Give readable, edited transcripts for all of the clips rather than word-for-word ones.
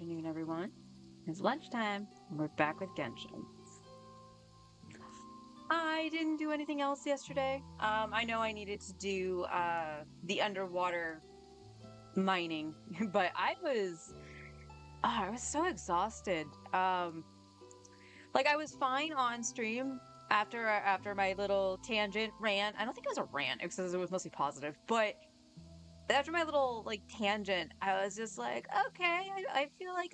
afternoon, everyone. It's lunchtime, and we're back with Genshin. I didn't do anything else yesterday. I know I needed to do the underwater mining, but I was so exhausted. Like I was fine on stream after my little tangent rant. I don't think it was a rant because it was mostly positive, but after my little like tangent, I was just like, okay, I feel like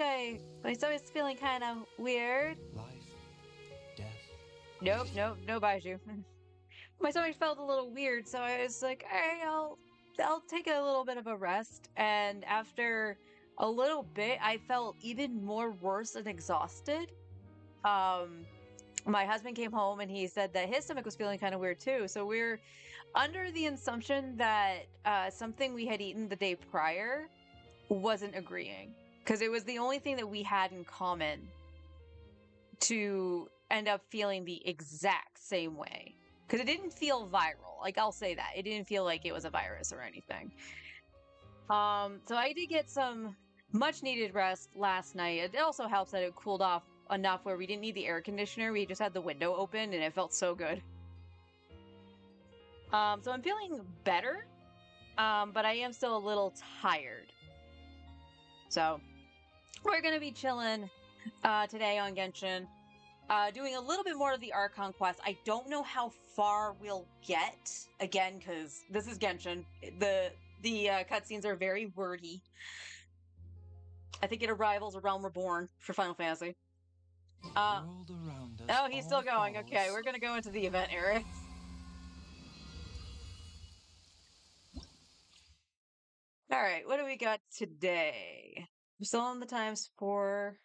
my stomach's feeling kind of weird. Life, death, Nope, nope, no Baiju. My stomach felt a little weird, so I was like, all right, I'll take a little bit of a rest. And after a little bit, I felt even more worse and exhausted. Um, my husband came home and he said that his stomach was feeling kind of weird too. So we're under the assumption that something we had eaten the day prior wasn't agreeing because it was the only thing that we had in common to end up feeling the exact same way. Because it didn't feel viral. Like I'll say that. It didn't feel like it was a virus or anything. So I did get some much needed rest last night. It also helps that it cooled off enough where we didn't need the air conditioner. We just had the window open and it felt so good. So I'm feeling better. But I am still a little tired. So we're gonna be chilling today on Genshin. Doing a little bit more of the Archon quest. I don't know how far we'll get again because this is Genshin. The cutscenes are very wordy. I think it rivals A Realm Reborn for Final Fantasy. the world around us. Oh, he's still all going. Okay, falls. we're gonna go into the event area. All right, what do we got today? We're still on the times for.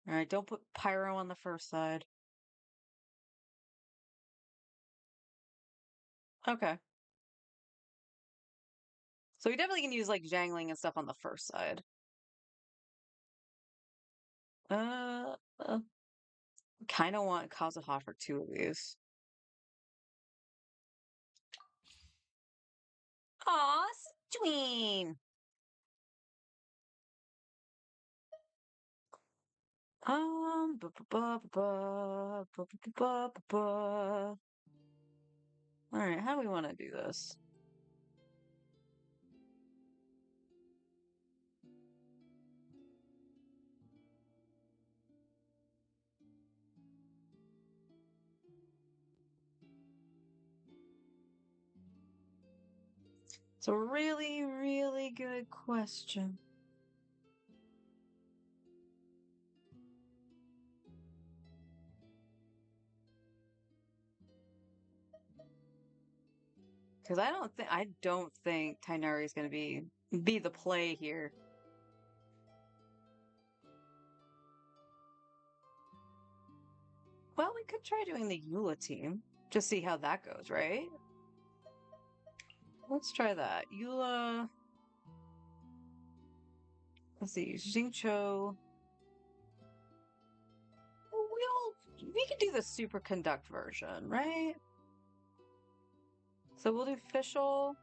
All right, don't put Pyro on the first side. Okay. So we definitely can use like jangling and stuff on the first side. Uh, uh kind of want Kazuha for two of these. Aw, Tween. Ba ba ba ba ba ba ba ba ba ba. All right, how do we want to do this? It's a really, really good question. Because I don't think Tainari is going to be the play here. Well, we could try doing the Eula team. Just see how that goes, right? Let's try that. Eula. Let's see. Xingqiu. We could do the superconduct version, right? So we'll do Fischl.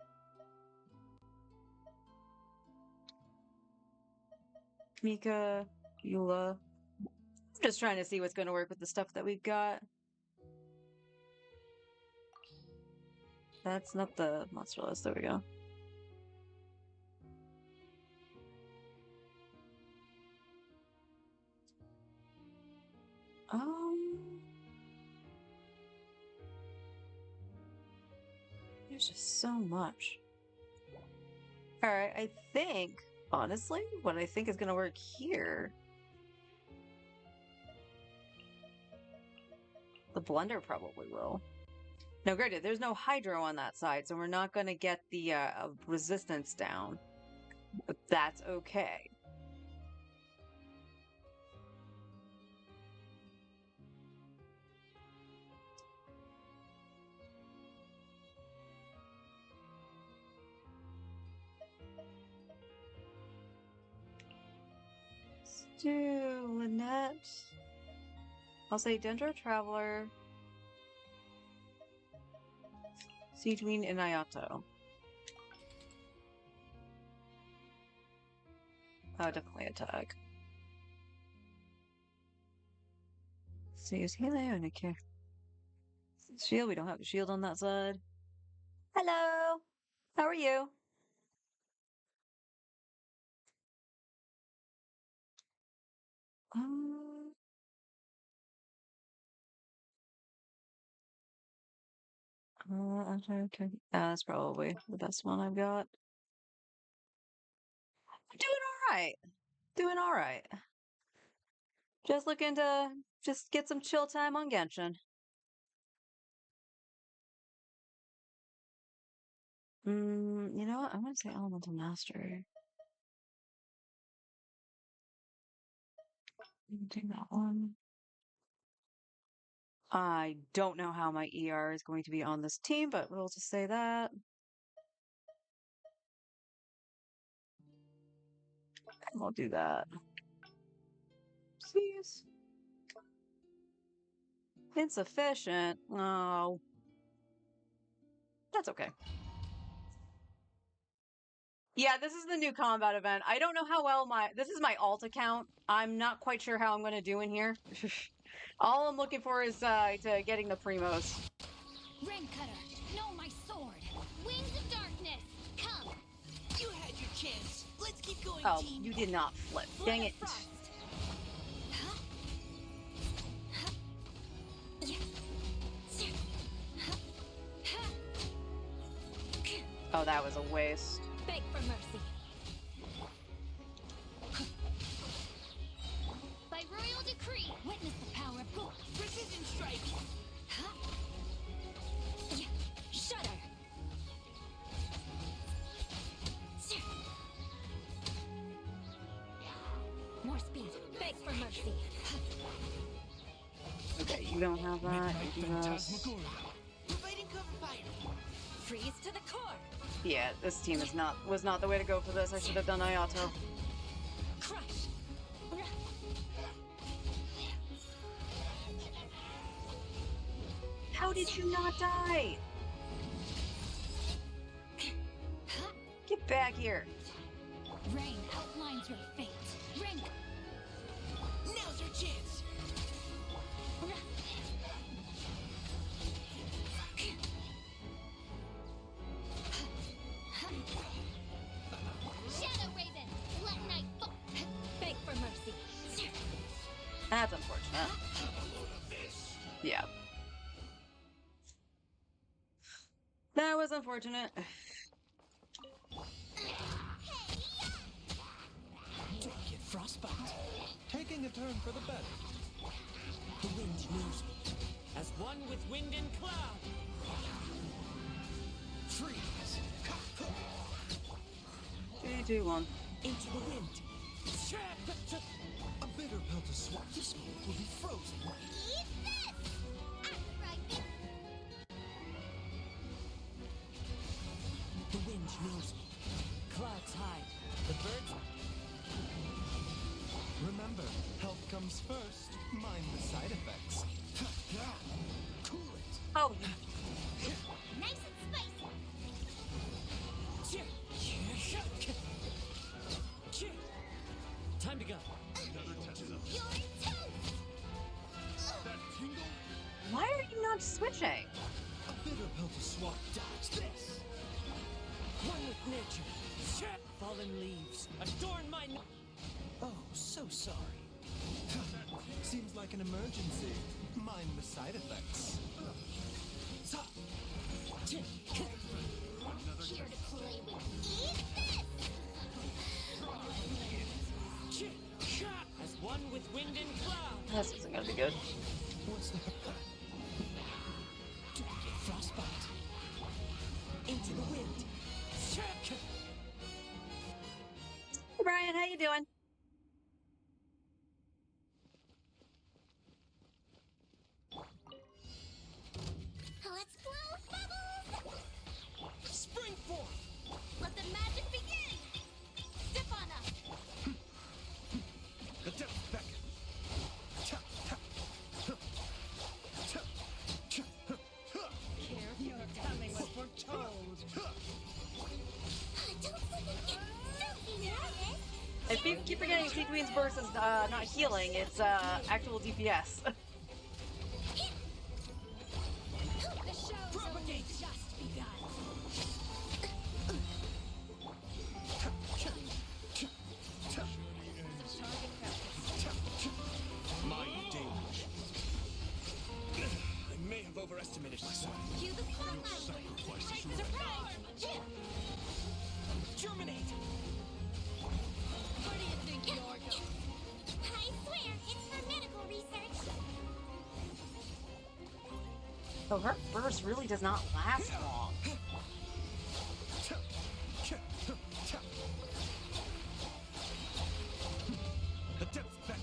Mika, Eula. I'm just trying to see what's going to work with the stuff that we've got. That's not the monster list. There we go. There's just so much. All right, I think, honestly, what I think is going to work here. The blender probably will. Now, granted, there's no hydro on that side, so we're not going to get the resistance down. But that's okay. Let's do Lynette. I'll say Dendro Traveler, Siegemean, and Ayato. Oh, definitely attack. Let's see, is he there? Okay. Shield, we don't have a shield on that side. Hello! How are you? Um, okay. That's probably the best one I've got. Doing alright. Doing alright. Just looking to just get some chill time on Genshin. You know what? I'm gonna say Elemental Master. Do that one. I don't know how my ER is going to be on this team, but we'll just say that. And we'll do that. Please. Insufficient. Oh. That's okay. Yeah, this is the new combat event. I don't know how well this is my alt account. I'm not quite sure how I'm going to do in here. All I'm looking for is to getting the primos. Rain Cutter, know my sword. Wings of darkness, come. You had your chance. Let's keep going, Oh, team. you did not flip. Dang it. Oh, that was a waste. Beg for mercy. By royal decree, witness the power of God. Precision strike. Shudder. More speed. Beg for mercy. Okay, you don't have that. You do this. Providing cover fire. Freeze to the core. Yeah, this team was not the way to go for this. I should have done Ayato. Crush. How did you not die? Get back here. Rain outlines your fate. Ring. Now's your chance. Shadow Raven, let night fall. Beg for mercy. That's unfortunate. Yeah. That was unfortunate. Don't get frostbite. Taking a turn for the better. The wind knows me. As one with wind and cloud. Freeze. 3, 2, 1. Into the wind. A bitter pill to swallow. This moment will be frozen. Eat this! The wind knows me. Clouds hide. The birds. Remember, health comes first. Mind the side effects. Cool it. Oh, Nice and spicy. Time to go. You're toast! why are you not switching? A bitter pill to swallow. Dodge this. One with nature. Fallen leaves. Adorn my. Oh, so sorry. Seems like an emergency. Mind the side effects. Here to play with. Eat this! As one with wind and cloud. This isn't gonna be good. What's the... Don't get frostbite. Into the wind. Hey Brian, how you doing? Let's blow bubbles! Spring forth. Let the magic begin! Step on up! The depth beckon. Your coming was foretold. Don't let me get so nervous! If people keep forgetting Sequeen's burst is not healing, it's actual DPS. The show's only just begun. Mind damage. I may have overestimated myself. Cue the spotlight. Sacrifice is Surprise! Germinate! Where do you think you're going? I swear, it's for medical research. So her burst really does not last long. The depth back.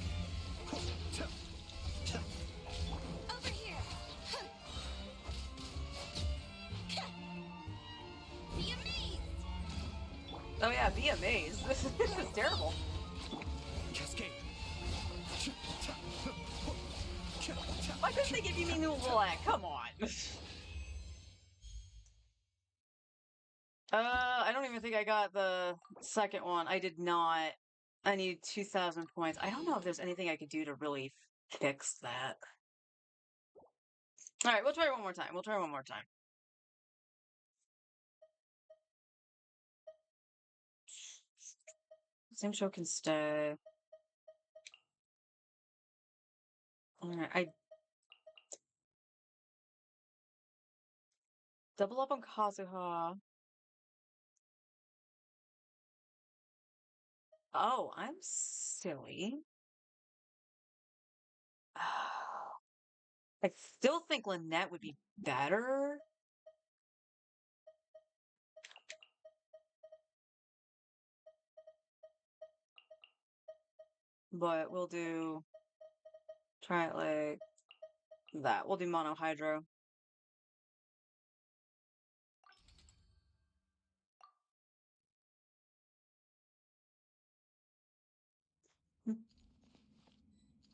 Over here. Be amazed. Oh yeah, be amazed. This is terrible. Cascade. Why couldn't they give me new black? Come on. I don't even think I got the second one. I did not. I need 2,000 points. I don't know if there's anything I could do to really fix that. Alright, we'll try it one more time. We'll try it one more time. Same show can stay. Alright, I double up on Kazuha. Oh, I'm silly. I still think Lynette would be better. But we'll try it like that. We'll do mono hydro.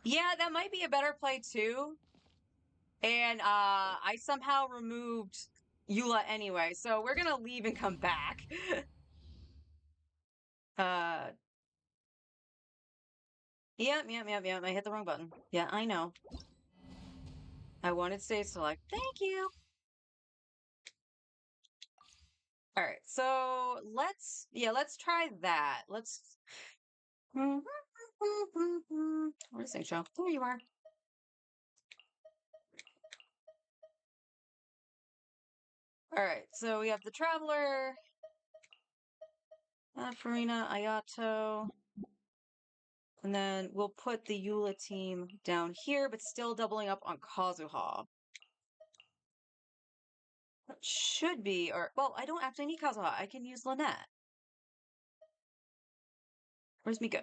Yeah, that might be a better play too. And I somehow removed Eula anyway, so we're gonna leave and come back. uh Yep. I hit the wrong button. Yeah, I know. I wanted stage select. Thank you. Alright, so let's try that. Let's Where's Saint Show? There you are. Alright, so we have the Traveler, Farina, Ayato, and then we'll put the Eula team down here, but still doubling up on Kazuha. That should be, or, well, I don't actually need Kazuha. I can use Lynette. Where's Miko?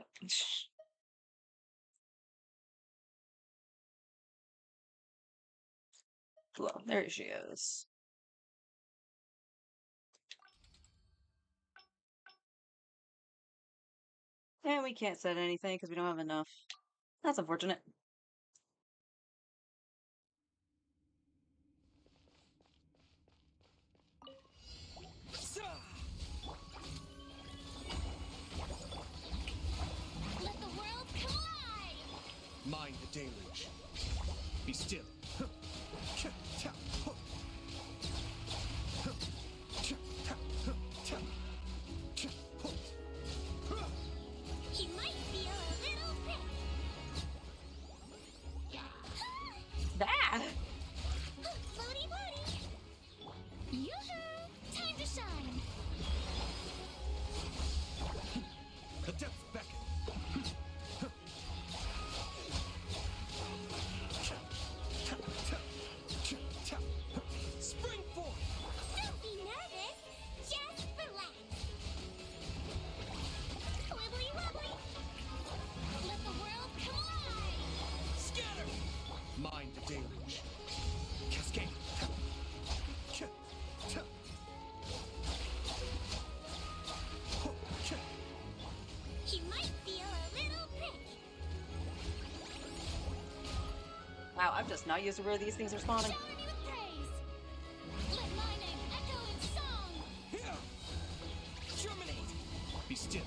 Well, there she is. And we can't set anything because we don't have enough. That's unfortunate. Let the world collide. Mind the deluge. Be still. He might feel a little prick. That! Floaty woody. Yoo-hoo! Time to shine. The depth beckon. Spring forth. Don't be nervous. Just relax. Wibbly wobbly. Let the world collide. Scatter. Mind the deluge. Cascade. He might feel a little prick. Wow, I'm just not used to where these things are spawning. Shower me with praise. Let my name echo in song. Here. Germinate. Be still.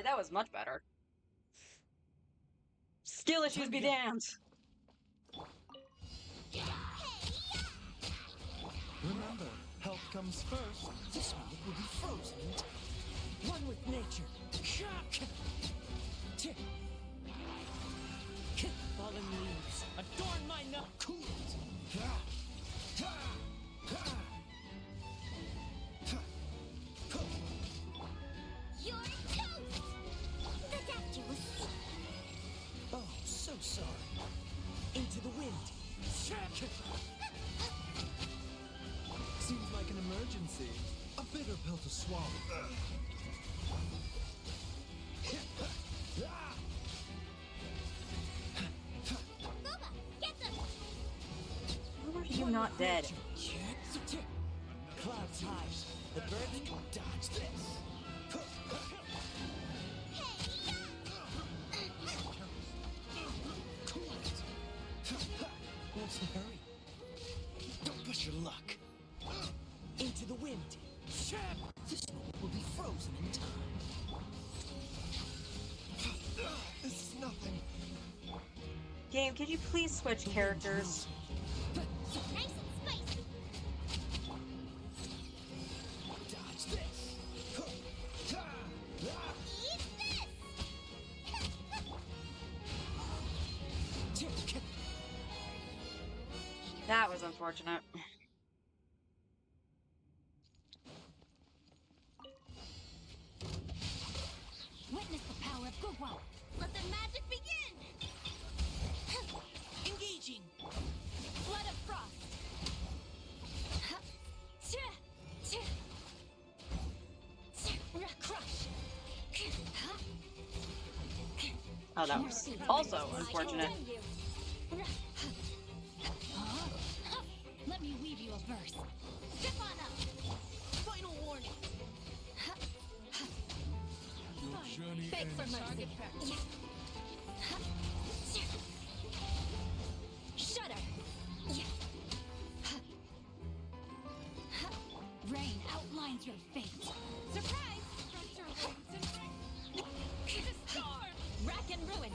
Alright, that was much better. Skill issues be damned. Remember, health comes first. This one will be frozen in time. One with nature. Fallen leaves, adorn my nut. Cool it. You're toast! The doctor will see. Oh, so sorry. Into the wind. Seems like an emergency. A bitter pill to swallow. Booba, get them! How are you not dead? Clouds high. The birds can dodge this. What's the hurry? Don't push your luck. Into the wind. This moment will be frozen in time. This is nothing. Game, could you please switch characters? Nice and spicy! Dodge this. Eat this! That was unfortunate. Witness the power of Gugwa. Let the magic begin! Engaging. Flood of frost. Crush. Oh, that was also unfortunate. Let me weave you a verse. Step on up. Final warning. Journey Beg for mercy. Shudder. Rain outlines your fate. Surprise! Storm! Rack and ruin.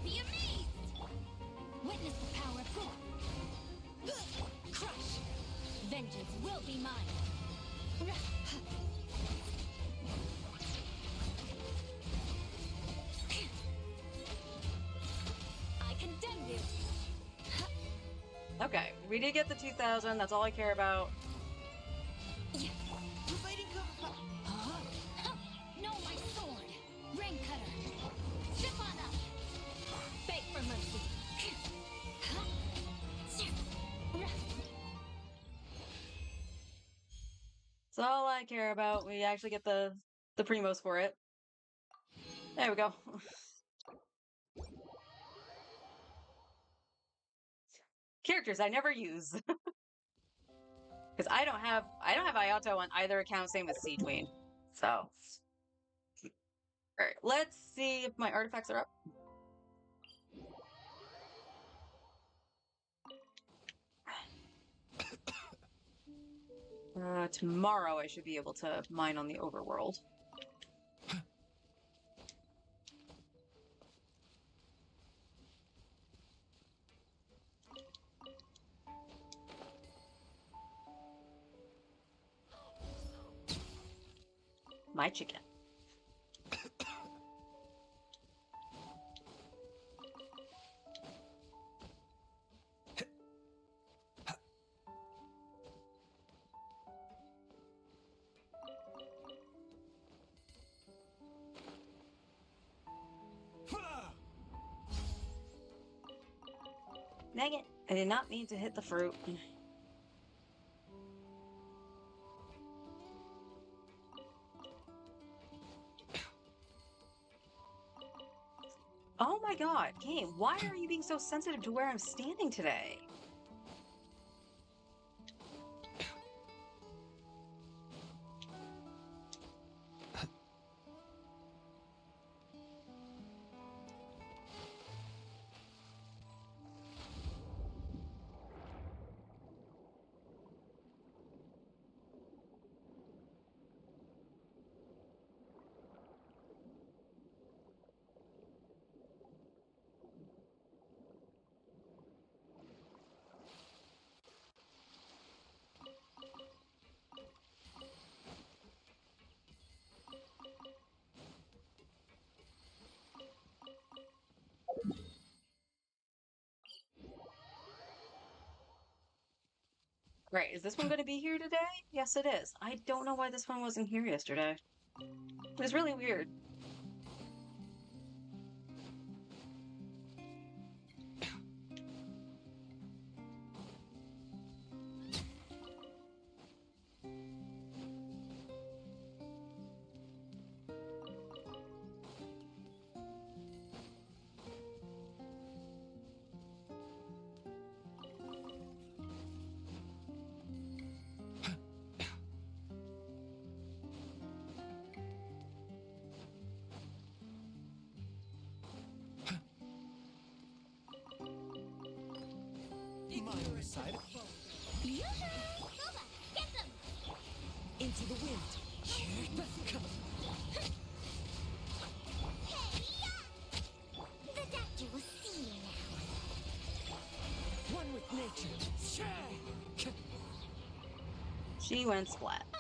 Be amazed! Witness the power of good. Crush! Vengeance will be mine. I condemn you. Okay, we did get the 2000. That's all I care about. Providing cover. No, my sword! Rain cutter! Step on up! Beg for mercy! That's all I care about. We actually get the primos for it. There we go. Characters I never use. Because I don't have Ayato on either account, same with Seedween. So alright, let's see if my artifacts are up. Tomorrow I should be able to mine on the overworld. My chicken. Dang it. I did not mean to hit the fruit. Oh my god, game, why are you being so sensitive to where I'm standing today? Right, is this one going to be here today? Yes, it is. I don't know why this one wasn't here yesterday. It was really weird. Minor side. Yoo-hoo! Boba, get them! Into the wind. Hey-ya! The doctor will see you now. One with nature. She went splat. Ah.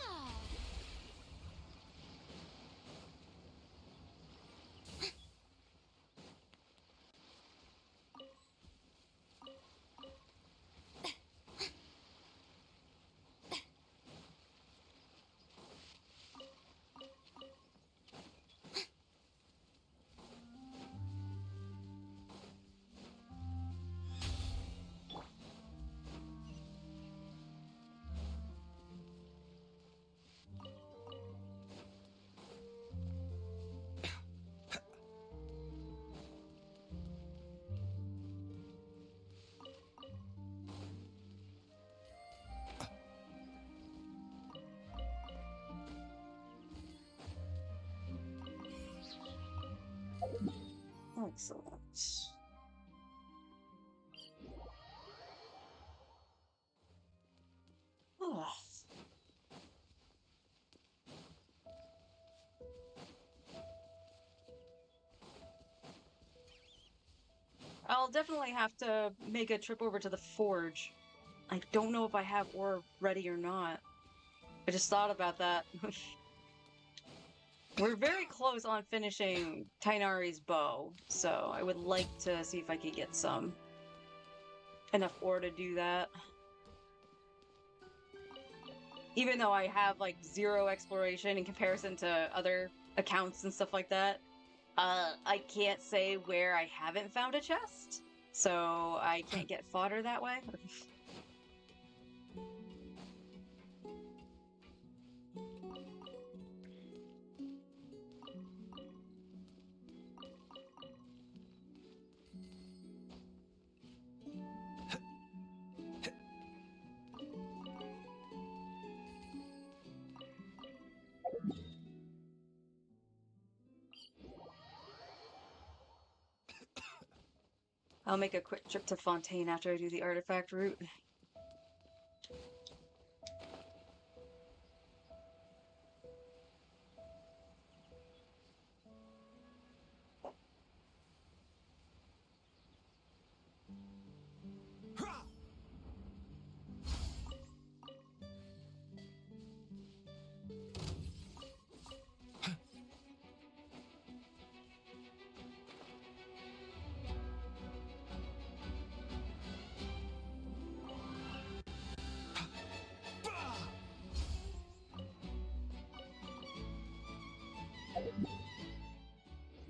Excellent. Oh. I'll definitely have to make a trip over to the forge. I don't know if I have ore ready or not. I just thought about that. We're very close on finishing Tainari's bow, so I would like to see if I could get some enough ore to do that. Even though I have like 0 exploration in comparison to other accounts and stuff like that, I can't say where I haven't found a chest, so I can't get fodder that way. I'll make a quick trip to Fontaine after I do the artifact route.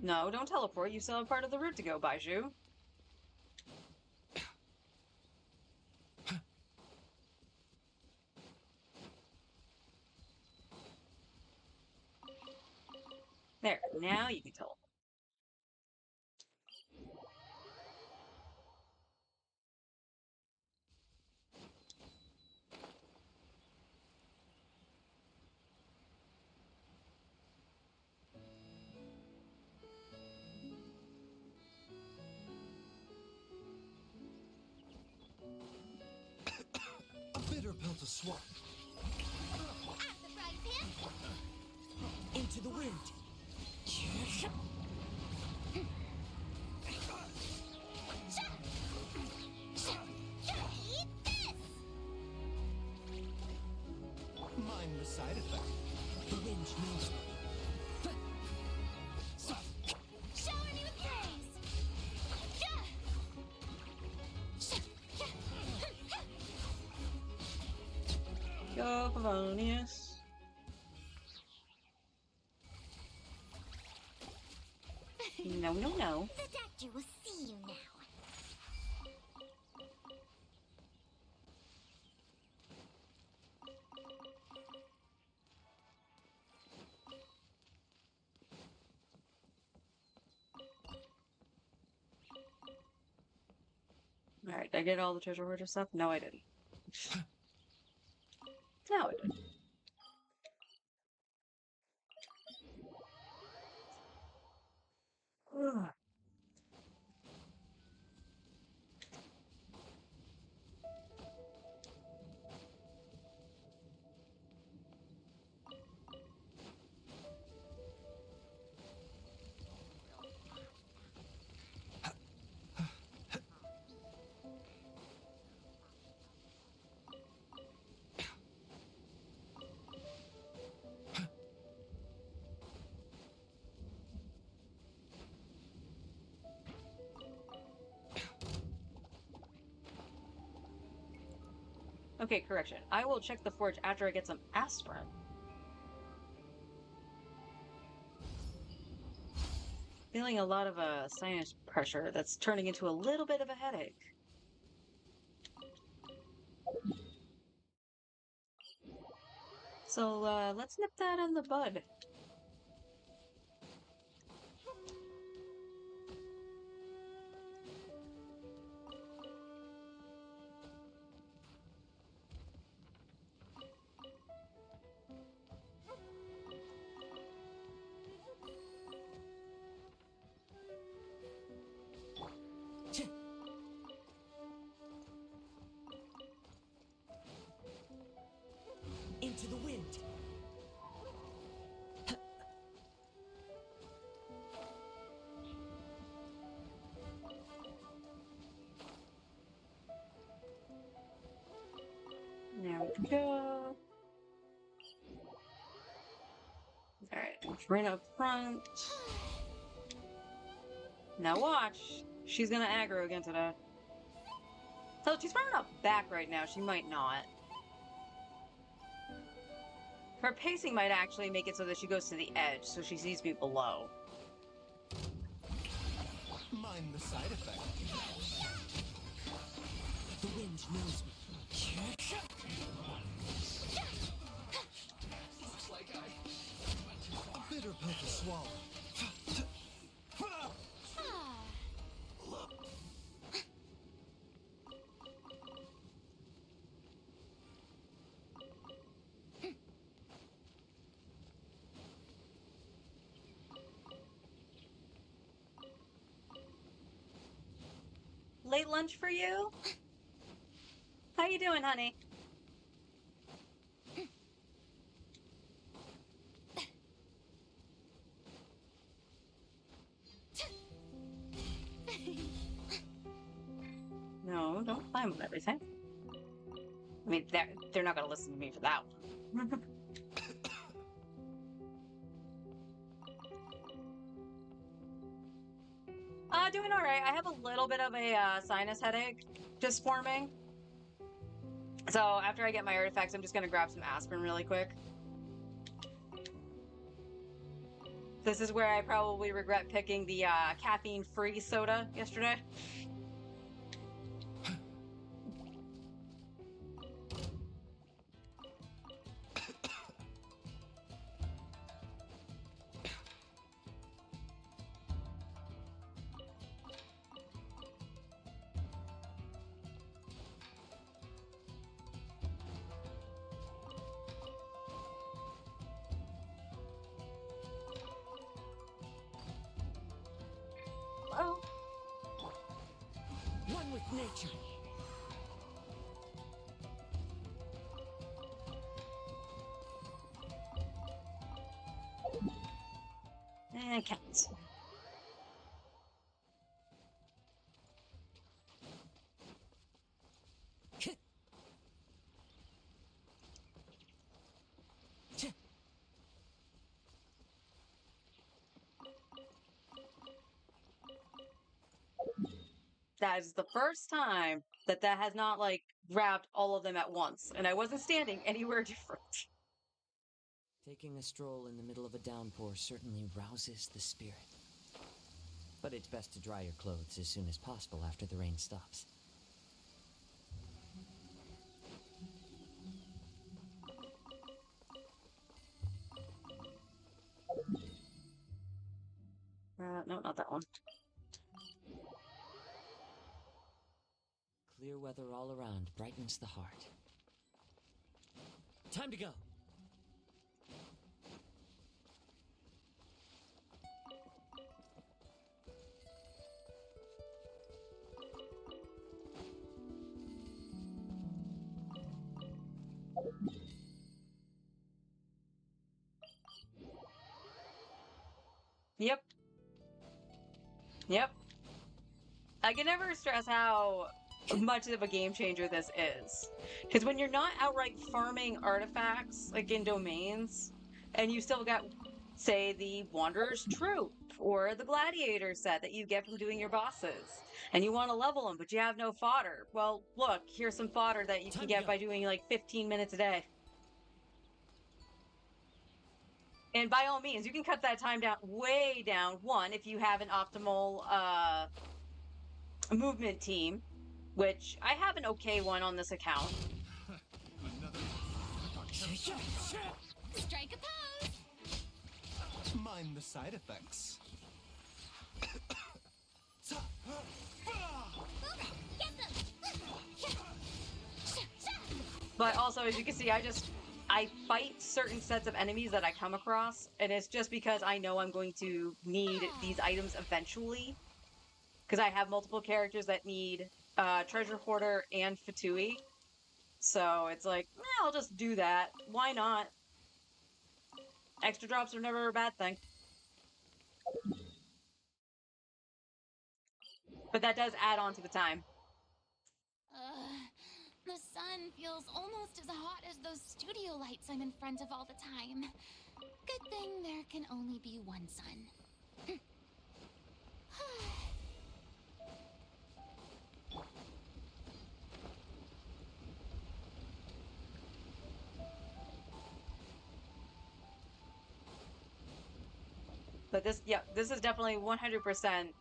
No, don't teleport. You still have part of the route to go, Baiju. There, now you can teleport. A bitter pill to swallow. At the frying pan! Into the wind. Eat this! Mind the side effect. The wind knows me. Shower me with praise! Go, Pavonius. No, no, no. The doctor will see you now. Alright, did I get all the treasure hoarder stuff? No, I didn't. No, I didn't. Ugh. Okay, correction. I will check the forge after I get some aspirin. Feeling a lot of sinus pressure that's turning into a little bit of a headache. So let's nip that in the bud. Into the wind. There we go. Alright, right up front. Now watch. She's gonna aggro again today. So she's running up back right now. She might not. Her pacing might actually make it so that she goes to the edge, so she sees me below. Mind the side effect. The wind knows me. A bitter pill to swallow. Late lunch for you? How you doing, honey? No, don't climb on everything. I mean, they're not gonna listen to me for that one. Doing all right. I have a little bit of a sinus headache just forming. So after I get my artifacts, I'm just gonna grab some aspirin really quick. This is where I probably regret picking the caffeine-free soda yesterday. Oh. One with nature. And cats. That is the first time that has not, like, grabbed all of them at once, and I wasn't standing anywhere different. Taking a stroll in the middle of a downpour certainly rouses the spirit. But it's best to dry your clothes as soon as possible after the rain stops. No, not that one. Clear weather all around brightens the heart. Time to go! Yep. Yep. I can never stress how much of a game changer this is. Because when you're not outright farming artifacts, like in domains, and you still got, say, the Wanderer's Troop or the Gladiator set that you get from doing your bosses, and you want to level them, but you have no fodder. Well, look, here's some fodder that you can Time to get go. by doing like 15 minutes a day. And by all means, you can cut that time down way down. One, if you have an optimal movement team, which I have an okay one on this account. Strike a pose! Mind the side effects. Get them! But also, as you can see, I fight certain sets of enemies that I come across, and it's just because I know I'm going to need these items eventually. Because I have multiple characters that need Treasure Hoarder and Fatui. So it's like, I'll just do that. Why not? Extra drops are never a bad thing. But that does add on to the time. The sun feels almost as hot as those studio lights I'm in front of all the time. Good thing there can only be one sun. But this, yeah, this is definitely 100%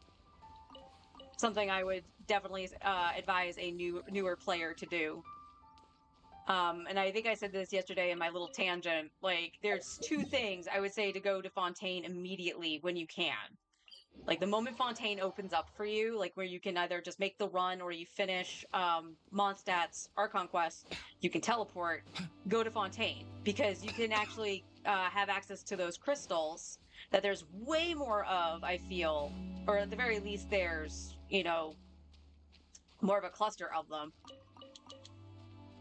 something I would definitely advise a newer player to do. And I think I said this yesterday in my little tangent. Like, there's two things I would say to go to Fontaine immediately when you can. Like, the moment Fontaine opens up for you, like where you can either just make the run or you finish Mondstadt's Archon quest, you can teleport, go to Fontaine because you can actually have access to those crystals that there's way more of, I feel, or at the very least, there's, more of a cluster of them.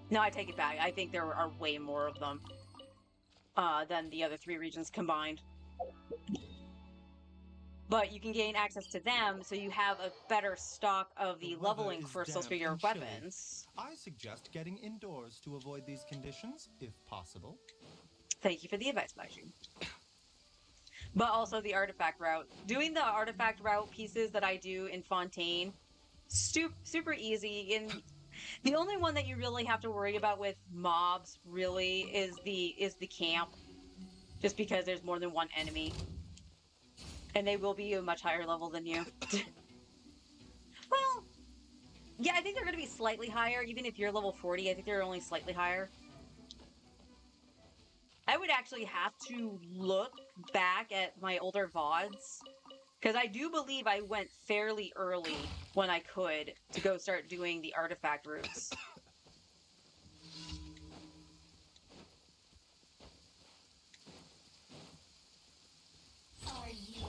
No, I take it back. I think there are way more of them than the other three regions combined. But you can gain access to them, so you have a better stock of the weather leveling is crystals for damp your and chilly. weapons. I suggest getting indoors to avoid these conditions, if possible. Thank you for the advice, Baiju. But also the artifact route. Doing the artifact route pieces that I do in Fontaine, super easy. And the only one that you really have to worry about with mobs really is the camp, just because there's more than one enemy, and they will be a much higher level than you. Well, yeah, I think they're going to be slightly higher, even if you're level 40. I think they're only slightly higher. I would actually have to look back at my older VODs, because I do believe I went fairly early when I could to go start doing the artifact routes. Are you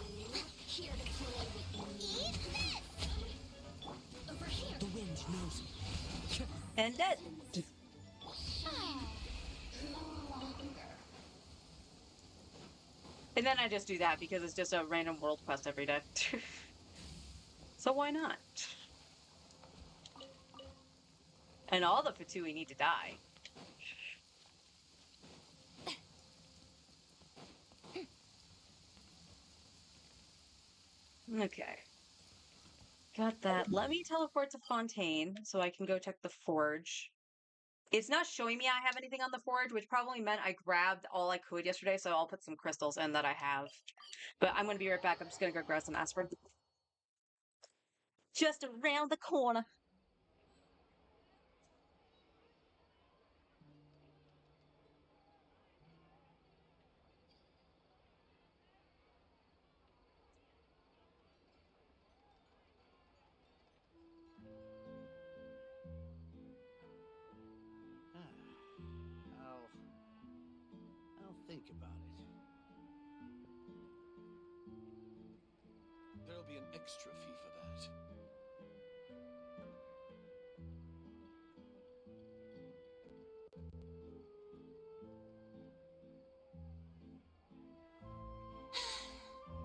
here to play with me? Eat this! Over here! The wind knows me. And dead. No longer. And then I just do that because it's just a random world quest every day. So why not? And all the Fatui need to die. Okay. Got that. Let me teleport to Fontaine so I can go check the forge. It's not showing me I have anything on the forge, which probably meant I grabbed all I could yesterday, so I'll put some crystals in that I have. But I'm going to be right back. I'm just going to go grab some aspirin. Just around the corner. I'll think about it. There'll be an extra fee for that.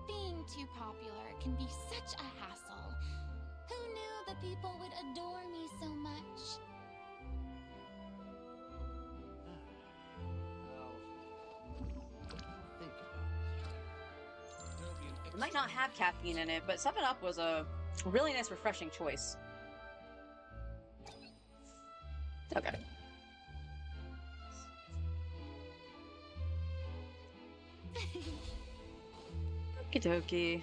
Being too popular can be such a hassle. Who knew that people would adore me so much? I'll think about it. There'll be an It extra might not have caffeine in it, but 7 Up was a really nice, refreshing choice. Okay. Okie dokie.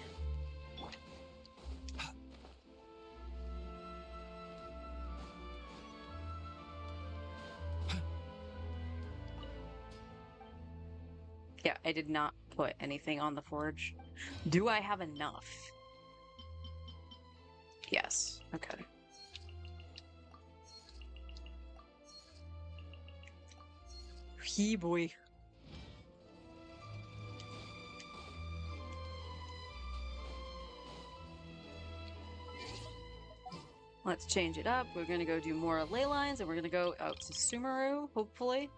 Yeah, I did not put anything on the forge. Do I have enough? Yes. Okay. He boy. Let's change it up. We're gonna go do more ley lines, and we're gonna go out to Sumeru, hopefully,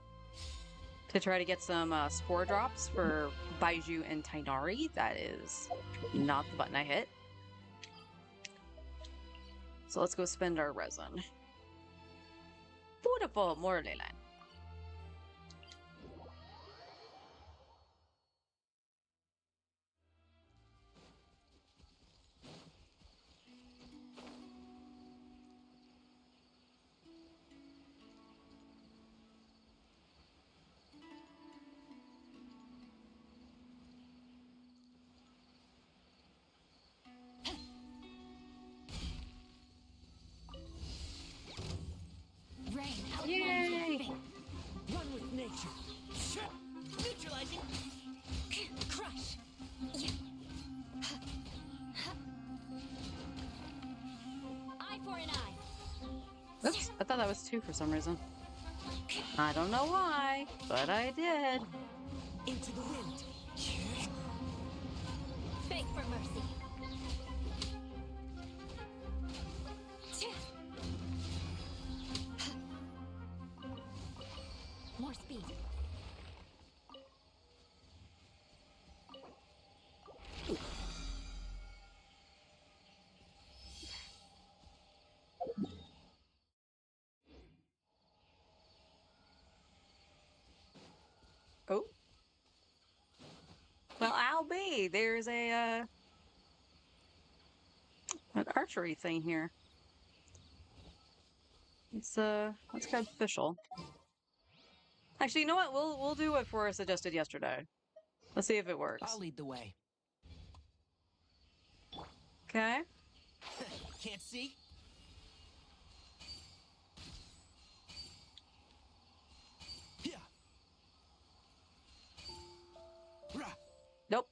to try to get some spore drops for Baiju and Tainari. That is not the button I hit. So let's go spend our resin. Beautiful, more ley line. Rain outlines Yay! your fate. Run with nature. Neutralizing. Crush. Eye for an eye. Oops, I thought that was 2 for some reason. I don't know why, but I did. Into the wind. Beg for mercy. More speed. Oh. Well, I'll be. There's a an archery thing here. It's kind of official. Actually, you know what? We'll do what Forrest suggested yesterday. Let's see if it works. I'll lead the way. Okay. Can't see? Yeah. Rah. Nope.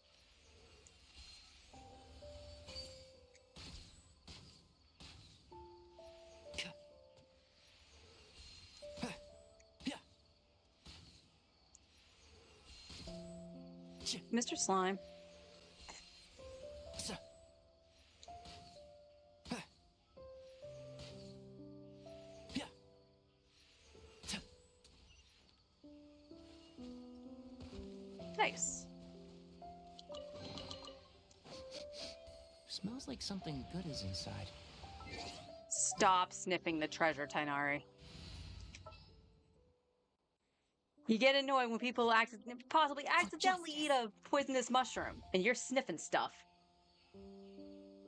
Yeah. Mr. Slime. Sir. Yeah. Nice. Smells like something good is inside. Stop sniffing the treasure, Tainari. You get annoyed when people possibly accidentally eat a poisonous mushroom, and you're sniffing stuff.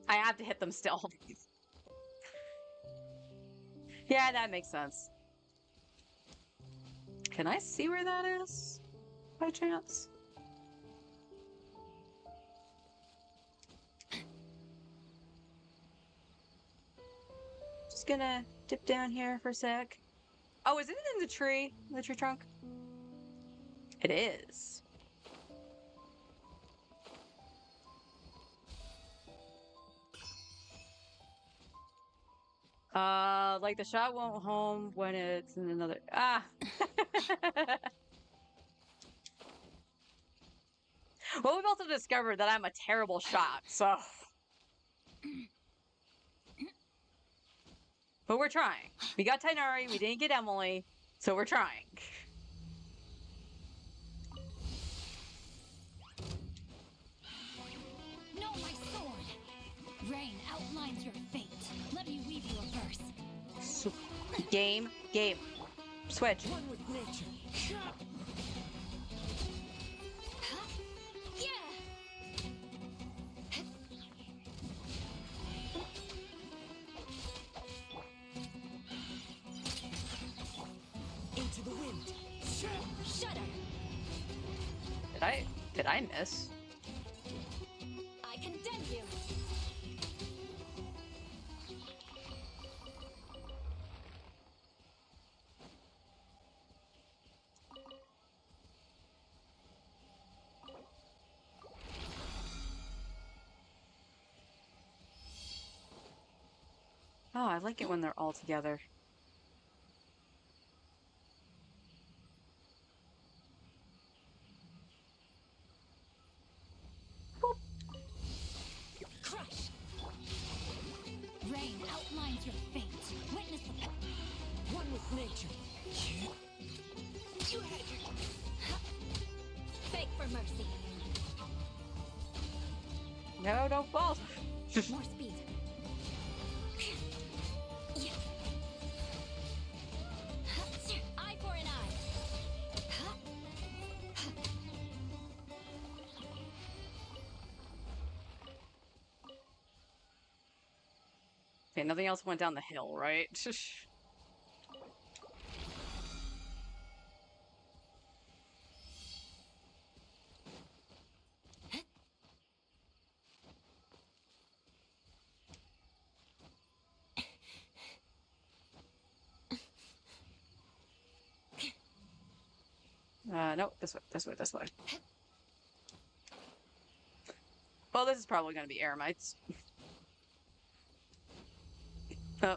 I have to hit them still. Yeah, that makes sense. Can I see where that is? By chance? Just gonna dip down here for a sec. Oh, is it in the tree? The tree trunk? It is. Like the shot won't home when it's in another. Ah! Well, we've also discovered that I'm a terrible shot, so. But we're trying. We got Tainari, we didn't get Emily, so we're trying. No, my sword! Rain outlines your fate. Let me weave you a verse. Game. Switch. One with nature. Huh? Yeah! Into the wind. Shudder! Did I miss? I condemn you! Oh, I like it when they're all together. Crush! Rain outlines your fate. Witness the One with nature. You had your... Beg for mercy. No, don't fall. More speed. Eye for an eye. Okay, nothing else went down the hill, right? No, this way. Well, this is probably going to be Eremites. Oh.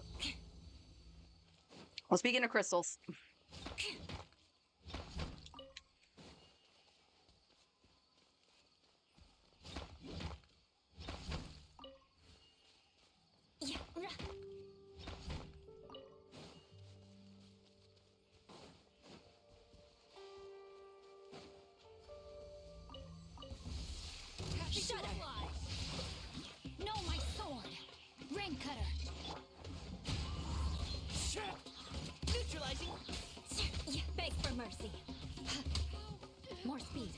Well, speaking of crystals. Shudder! No, my sword! Rain cutter! Neutralizing. Beg for mercy. More speed.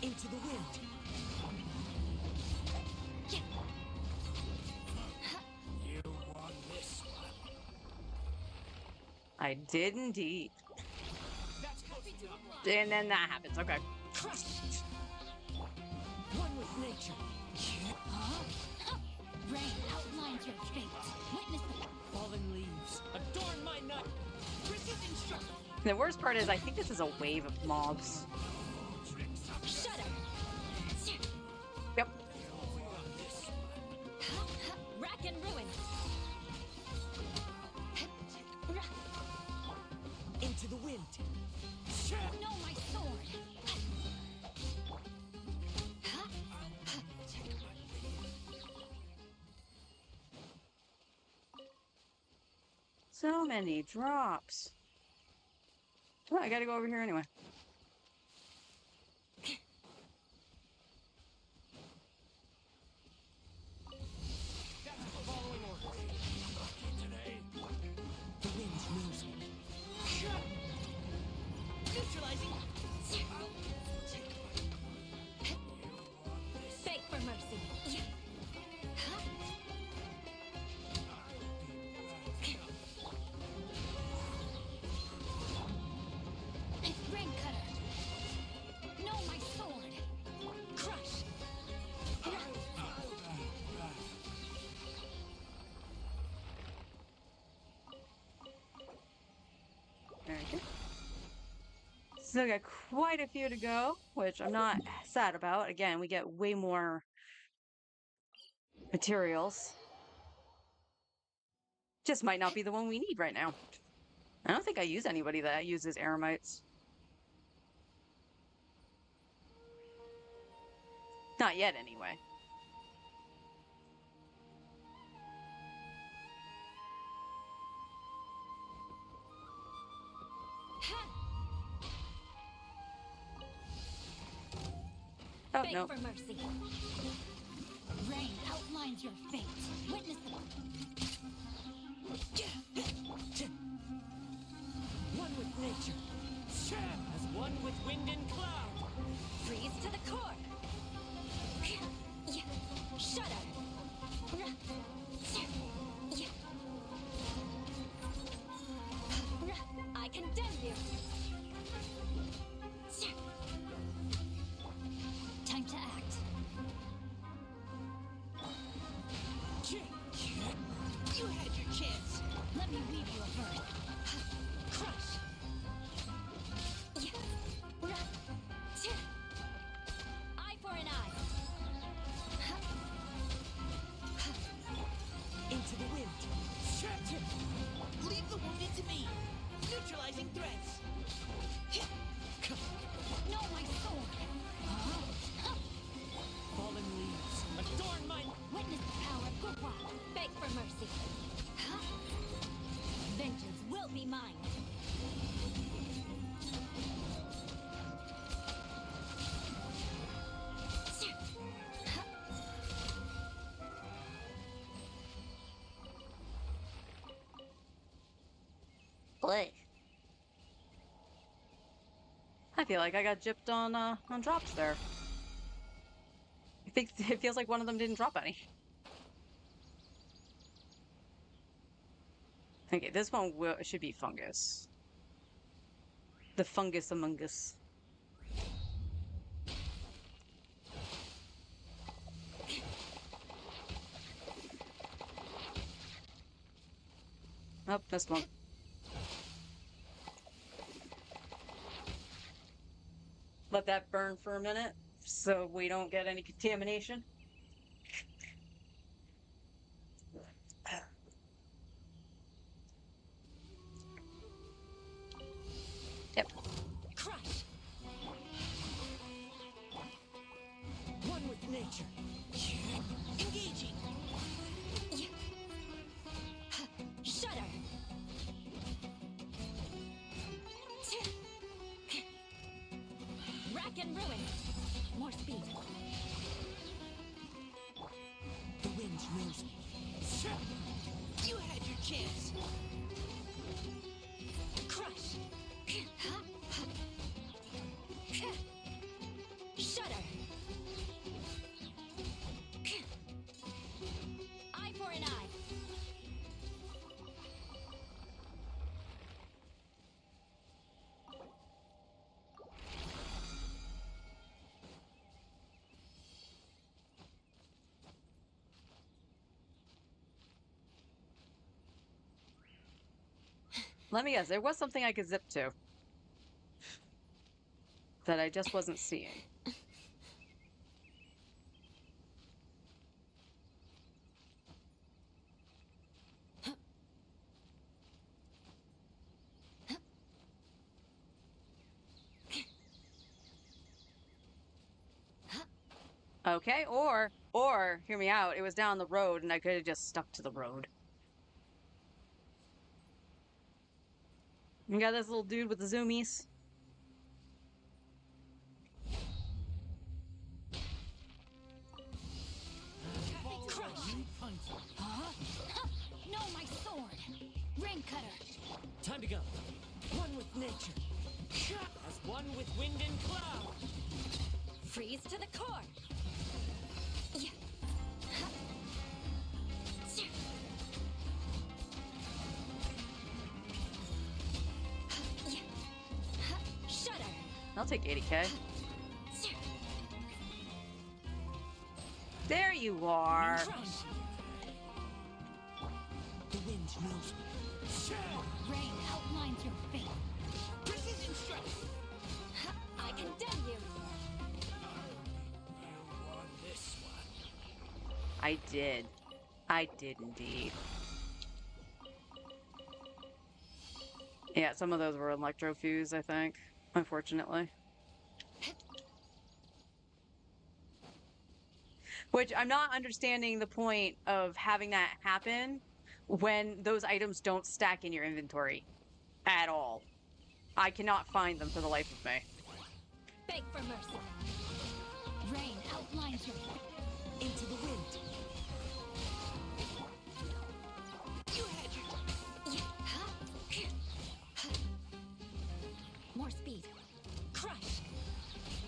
Into the wind. You won this one. I did indeed. That's close enough. And then that happens. Okay. Crush. One with nature. Rain outlines your fate. Witness the... Fallen leaves. Adorn my night. Precision strike. The worst part is I think this is a wave of mobs. Shudder! Yep. Rack and ruin! Into the wind. No, my sword! So many drops. Oh, I gotta go over here anyway. Following orders. Today. The wind knows me. Neutralizing. Beg for mercy. Still got quite a few to go, which I'm not sad about. Again, we get way more materials. Just might not be the one we need right now. I don't think I use anybody that uses aramites. Not yet, anyway. Oh, Beg no. for mercy. Rain outlines your fate. Witness the One with nature, as one with wind and cloud. freeze to the core. Shudder. I condemn you. Time to act. You had your chance. Let me weave you a birth. Crush. Eye for an eye. Into the wind. Leave the wounded to me. Neutralizing threats. No, my sword. Fallen leaves, adorn my... Witness the power of Gurwa. Beg for mercy. Vengeance will be mine. Play. I feel like I got gypped on drops there. I think it feels like one of them didn't drop any. Okay, this one should be fungus. The fungus among us. Oh, missed one. Let that burn for a minute so we don't get any contamination. Yep. Crush. One with nature. Engaging. Shudder. Rack and ruin. More speed. The wind knows me. You had your chance. Crush. Shudder. Eye for an eye. Let me guess, there was something I could zip to that I just wasn't seeing. Okay, or hear me out, it was down the road and I could have just stuck to the road. You got this little dude with the zoomies. Crush. No, my sword. Rain cutter. Time to go. One with nature, as one with wind and cloud. Freeze to the core. Shudder. I'll take 80k. There you are. Crush. The wind knows me. Rain outlines your fate. Precision strike. condemn you. You won this one. I did. I did indeed. Yeah, some of those were electrofuse, I think, unfortunately. Which I'm not understanding the point of having that happen when those items don't stack in your inventory at all. I cannot find them for the life of me. Beg for mercy. Rain outlines your Into the wind. You had your... more speed. Crush.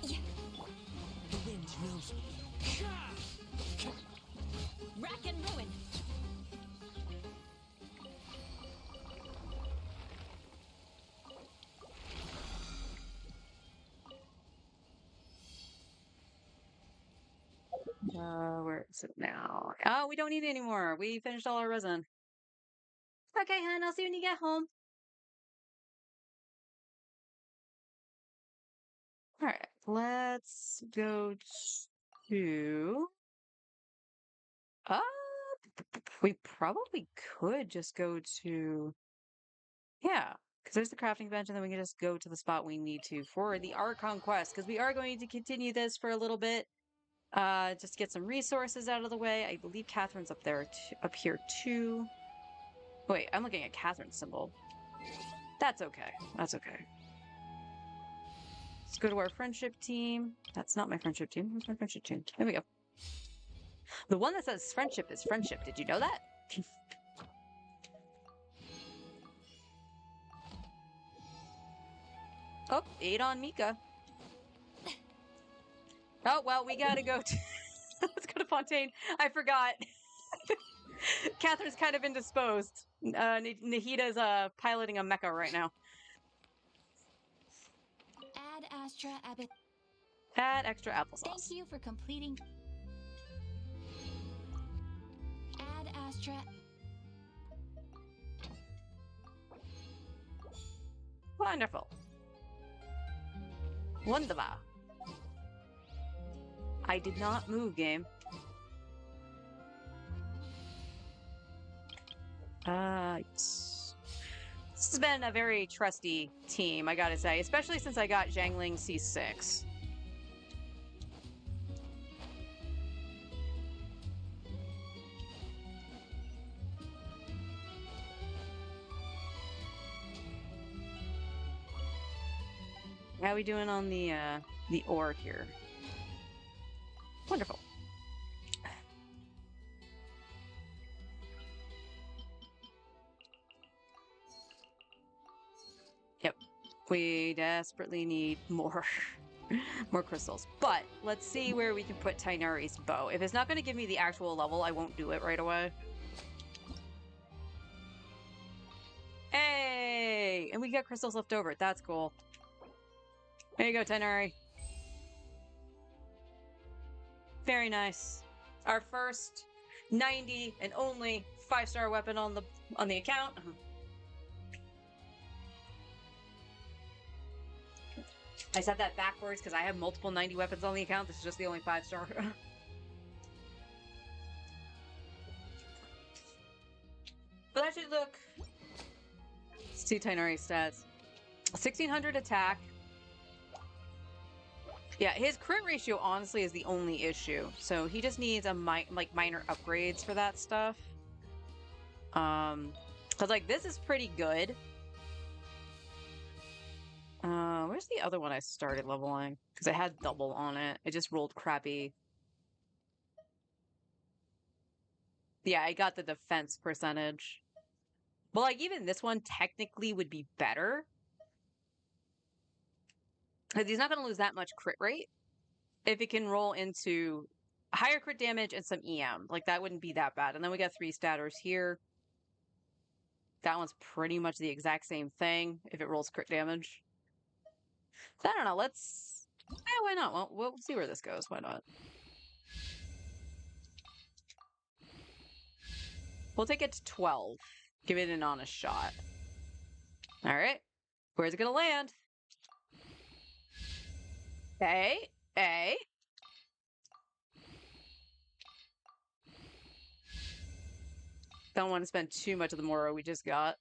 The wind knows me. Rack and ruin. Where is it now? Oh, we don't need it anymore. We finished all our resin. Okay, hon, I'll see you when you get home. All right, let's go to. Uh, we probably could just go to. Yeah, because there's the crafting bench, and then we can just go to the spot we need to for the art conquest. Because we are going to continue this for a little bit. Just get some resources out of the way. I believe Catherine's up there, up here too. Wait, I'm looking at Catherine's symbol. That's okay. That's okay. Let's go to our friendship team. That's not my friendship team. Where's my friendship team? There we go. The one that says friendship is friendship. Did you know that? Oh, 8 on Mika. Oh, well, we gotta go to... Let's go to Fontaine. I forgot. Catherine's kind of indisposed. Nahita's piloting a mecha right now. Add Astra Abbott. Add extra applesauce. Thank you for completing. Add Astra. Wonderful. Wunderbar. I did not move, game. Yes. This has been a very trusty team, I gotta say, especially since I got Zhangling C6. How are we doing on the ore here? Wonderful. Yep. We desperately need more more crystals. But let's see where we can put Tainari's bow. If it's not going to give me the actual level, I won't do it right away. Hey! And we got crystals left over. That's cool. There you go, Tainari. Very nice. Our first 90 and only 5-star weapon on the account. I said that backwards because I have multiple 90 weapons on the account. This is just the only 5-star. But that should look... Let's see Tainari's stats. 1600 attack. Yeah, his crit ratio honestly is the only issue. So he just needs a minor upgrades for that stuff. Cause like this is pretty good. Where's the other one I started leveling? Because it had double on it. It just rolled crappy. Yeah, I got the defense percentage. Well, like even this one technically would be better. Because he's not going to lose that much crit rate. If it can roll into higher crit damage and some EM. Like that wouldn't be that bad. And then we got 3 statters here. That one's pretty much the exact same thing if it rolls crit damage. So I don't know, let's... why not? Well, we'll see where this goes. Why not? We'll take it to 12. Give it an honest shot. Alright. Where's it gonna land? A. Don't want to spend too much of the Moro we just got.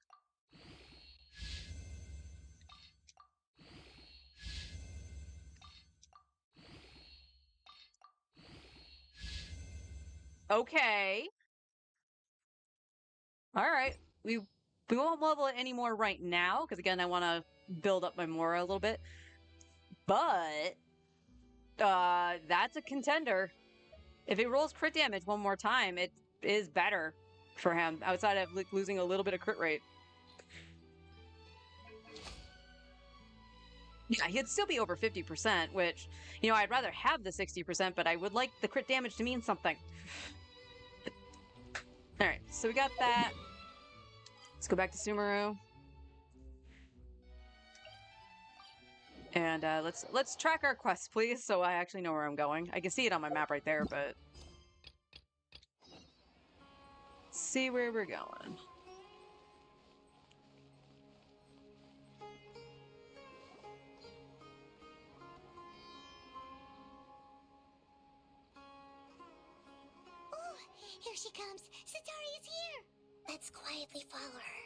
Okay. All right. We won't level it anymore right now because again I want to build up my Mora a little bit. But that's a contender. If it rolls crit damage one more time, it is better for him outside of like losing a little bit of crit rate. Yeah, he'd still be over 50%, which, you know, I'd rather have the 60%, but I would like the crit damage to mean something. All right, so we got that. Let's go back to Sumeru. And let's track our quests, please, so I actually know where I'm going. I can see it on my map right there, but see where we're going. Oh, here she comes. Satari is here. Let's quietly follow her.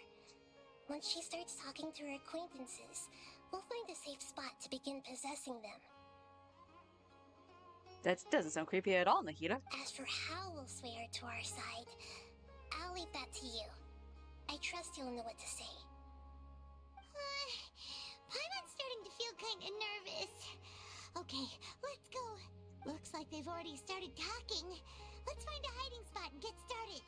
Once she starts talking to her acquaintances, we'll find a safe spot to begin possessing them. That doesn't sound creepy at all, Nahida. As for how we'll sway her to our side, I'll leave that to you. I trust you'll know what to say. Paimon's starting to feel kinda nervous. Okay, let's go. Looks like they've already started talking. Let's find a hiding spot and get started.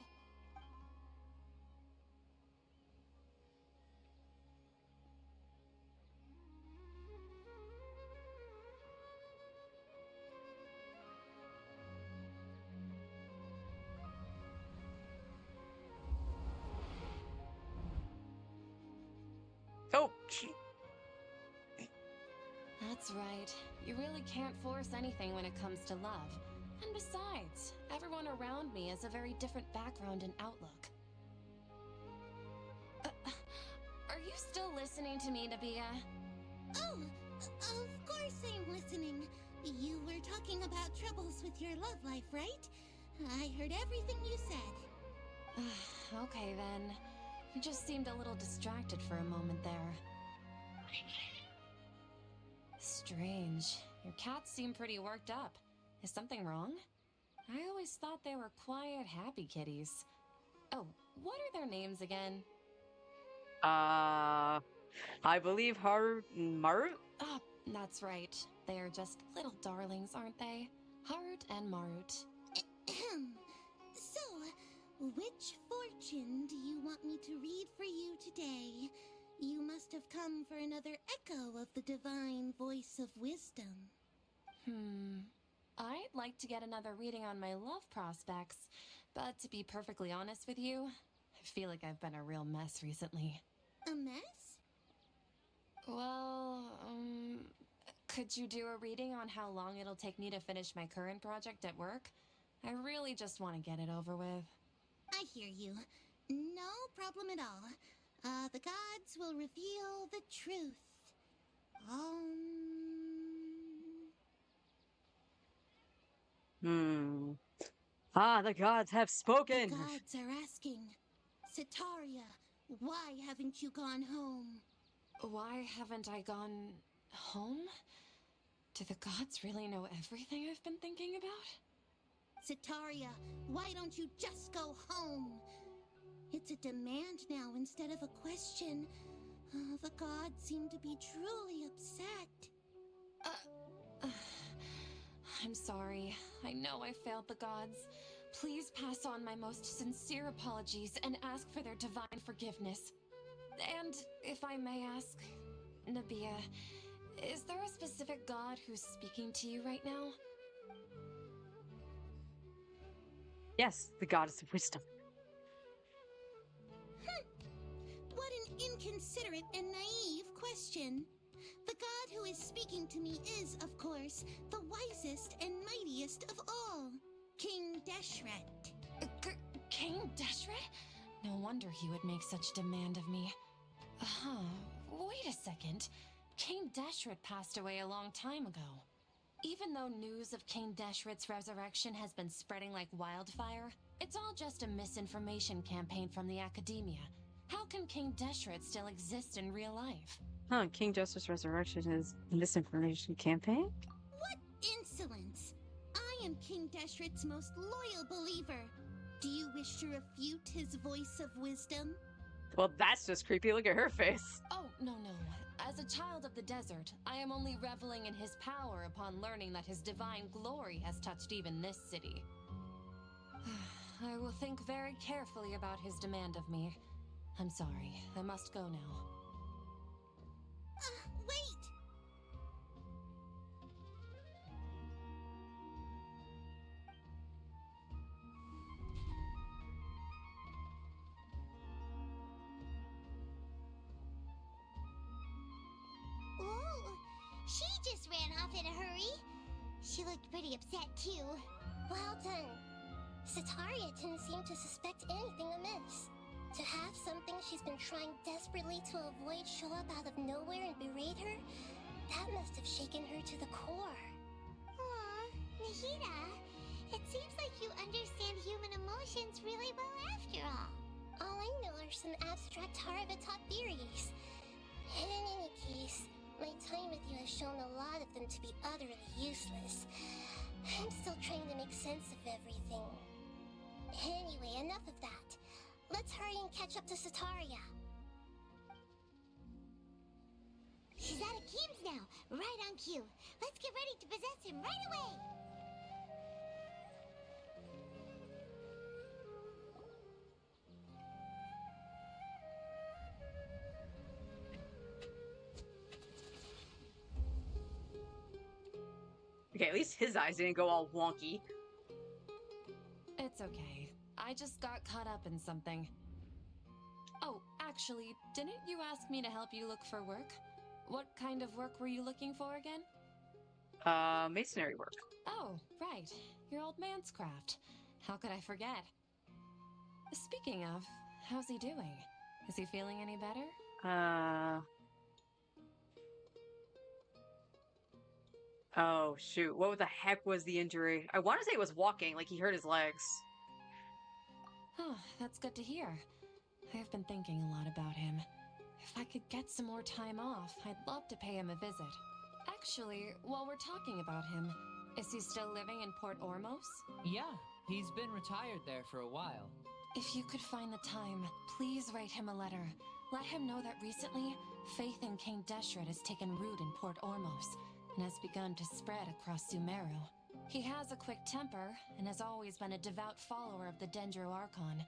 Oh, That's right. You really can't force anything when it comes to love. And besides, everyone around me has a very different background and outlook. Are you still listening to me, Nabia? Oh, of course I'm listening. You were talking about troubles with your love life, right? I heard everything you said. Okay then. You just seemed a little distracted for a moment there. Strange. Your cats seem pretty worked up. Is something wrong? I always thought they were quiet, happy kitties. Oh, what are their names again? I believe Maru? Ah, that's right. They're just little darlings, aren't they? Harut and Marut. So, which fortune do you want me to read for you today? You must have come for another echo of the divine voice of wisdom. I'd like to get another reading on my love prospects, but to be perfectly honest with you, I feel like I've been a real mess recently. A mess? Well, could you do a reading on how long it'll take me to finish my current project at work? I really just want to get it over with. I hear you. No problem at all. The gods will reveal the truth. The gods have spoken. The gods are asking, Sitaria, why haven't you gone home? Why haven't I gone home? Do the gods really know everything I've been thinking about? Sitaria, why don't you just go home? It's a demand now instead of a question. The gods seem to be truly upset. I'm sorry. I know I failed the gods. Please pass on my most sincere apologies and ask for their divine forgiveness. And if I may ask, Nabia, is there a specific god who's speaking to you right now? Yes, the goddess of wisdom. What an inconsiderate and naive question. The god who is speaking to me is, of course, the wisest and mightiest of all, King Deshret. King Deshret? No wonder he would make such demand of me. Wait a second. King Deshret passed away a long time ago. Even though news of King Deshret's resurrection has been spreading like wildfire, it's all just a misinformation campaign from the academia. How can King Deshret still exist in real life? Huh, King Justice Resurrection is a misinformation campaign? What insolence! I am King Deshret's most loyal believer. Do you wish to refute his voice of wisdom? Well, that's just creepy. Look at her face. Oh, no. As a child of the desert, I am only reveling in his power upon learning that his divine glory has touched even this city. I will think very carefully about his demand of me. I'm sorry, I must go now. Wait! Whoa! She just ran off in a hurry. She looked pretty upset, too. Well done. Sataria didn't seem to suspect anything amiss. To have something she's been trying desperately to avoid show up out of nowhere and berate her, that must have shaken her to the core. Aw, Nahida, it seems like you understand human emotions really well after all. All I know are some abstract Haravatop theories. And in any case, my time with you has shown a lot of them to be utterly useless. I'm still trying to make sense of everything. Anyway, enough of that. Let's hurry and catch up to Sataria. She's at Akim's now, right on cue. Let's get ready to possess him right away! Okay, at least his eyes didn't go all wonky. It's okay. I just got caught up in something. Oh, actually, didn't you ask me to help you look for work? What kind of work were you looking for again? Masonry work. Oh, right. Your old man's craft. How could I forget? Speaking of, how's he doing? Is he feeling any better? Oh, shoot. What the heck was the injury? I want to say it was walking, like he hurt his legs. Oh, that's good to hear. I have been thinking a lot about him. If I could get some more time off, I'd love to pay him a visit. Actually, while we're talking about him, is he still living in Port Ormos? Yeah, he's been retired there for a while. If you could find the time, please write him a letter. Let him know that recently, faith in King Deshret has taken root in Port Ormos and has begun to spread across Sumeru. He has a quick temper and has always been a devout follower of the Dendro Archon.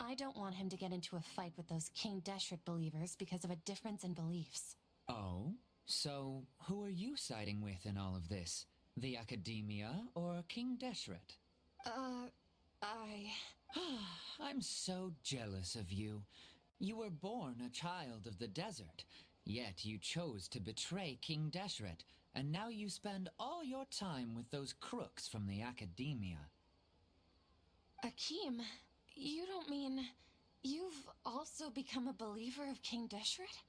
I don't want him to get into a fight with those King Deshret believers because of a difference in beliefs. Oh? So, who are you siding with in all of this? The Academia or King Deshret? I'm so jealous of you. You were born a child of the desert, yet you chose to betray King Deshret, and now you spend all your time with those crooks from the Academia. Akeem, you don't mean you've also become a believer of King Deshret?